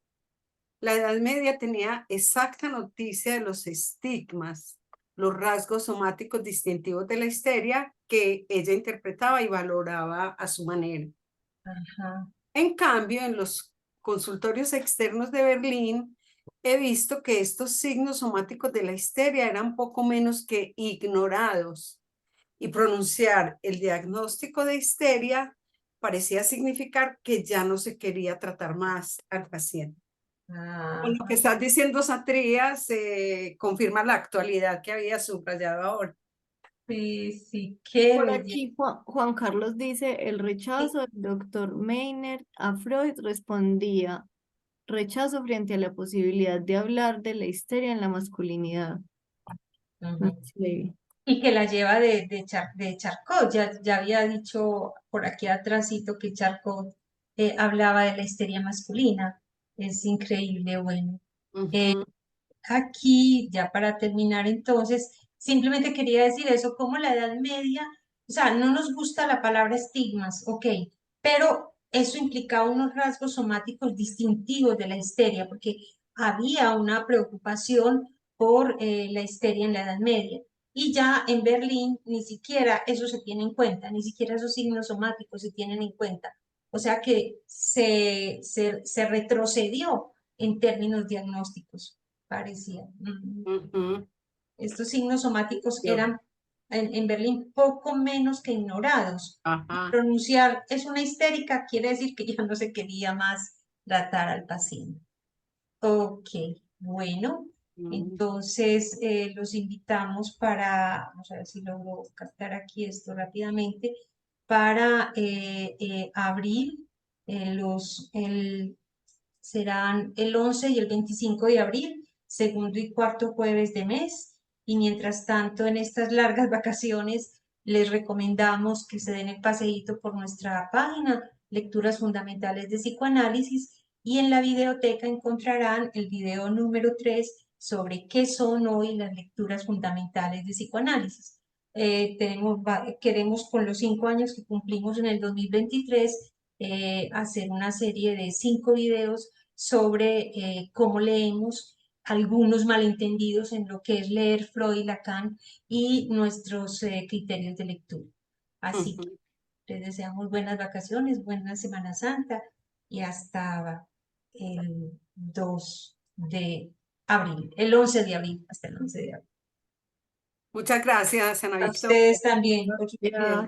[SPEAKER 5] La Edad Media tenía exacta noticia de los estigmas, los rasgos somáticos distintivos de la histeria que ella interpretaba y valoraba a su manera.
[SPEAKER 1] Ajá.
[SPEAKER 5] En cambio, en los consultorios externos de Berlín, he visto que estos signos somáticos de la histeria eran poco menos que ignorados y pronunciar el diagnóstico de histeria parecía significar que ya no se quería tratar más al paciente. Con lo que
[SPEAKER 1] Ajá.
[SPEAKER 5] estás diciendo, Satría, se confirma la actualidad que había subrayado ahora.
[SPEAKER 1] Sí, sí, qué
[SPEAKER 2] Por
[SPEAKER 1] belleza.
[SPEAKER 2] aquí Juan Carlos dice, el rechazo del doctor Meiner a Freud respondía, rechazo frente a la posibilidad de hablar de la histeria en la masculinidad.
[SPEAKER 1] Ujú.
[SPEAKER 2] Sí.
[SPEAKER 1] Y que la lleva de Charcot. Ya había dicho por aquí atrásito que Charcot hablaba de la histeria masculina. Es increíble, bueno. Eh,
[SPEAKER 5] Ujú.
[SPEAKER 1] Aquí, ya para terminar, entonces, simplemente quería decir eso, como la Edad Media, o sea, no nos gusta la palabra estigmas, ok, pero eso implicaba unos rasgos somáticos distintivos de la histeria, porque había una preocupación por la histeria en la Edad Media. Y ya en Berlín ni siquiera eso se tiene en cuenta, ni siquiera esos signos somáticos se tienen en cuenta. O sea que se retrocedió en términos diagnósticos parecía.
[SPEAKER 5] Ujú.
[SPEAKER 1] Estos signos somáticos
[SPEAKER 5] Yo.
[SPEAKER 1] eran en Berlín poco menos que ignorados.
[SPEAKER 5] Ajá.
[SPEAKER 1] Pronunciar es una histérica quiere decir que ya no se quería más tratar al paciente. Ok, bueno,
[SPEAKER 5] Mm.
[SPEAKER 1] entonces los invitamos para, vamos a ver si logro captar aquí esto rápidamente, para abril, serán el 11 y el 25 de abril, segundo y cuarto jueves de mes. Y mientras tanto, en estas largas vacaciones, les recomendamos que se den el paseíto por nuestra página, Lecturas Fundamentales de Psicoanálisis, y en la videoteca encontrarán el video número 3 sobre qué son hoy las lecturas fundamentales de psicoanálisis. Queremos con los 5 años que cumplimos en el 2023 hacer una serie de 5 videos sobre cómo leemos, algunos malentendidos en lo que es leer Freud y Lacan y nuestros criterios de lectura. Así
[SPEAKER 5] Ujú.
[SPEAKER 1] que les deseamos buenas vacaciones, buena Semana Santa y hasta el 2 de abril, el 11 de abril, hasta el 11 de abril.
[SPEAKER 5] Muchas gracias, Ana
[SPEAKER 1] A
[SPEAKER 5] Victoria.
[SPEAKER 1] ustedes también por su
[SPEAKER 2] Ya.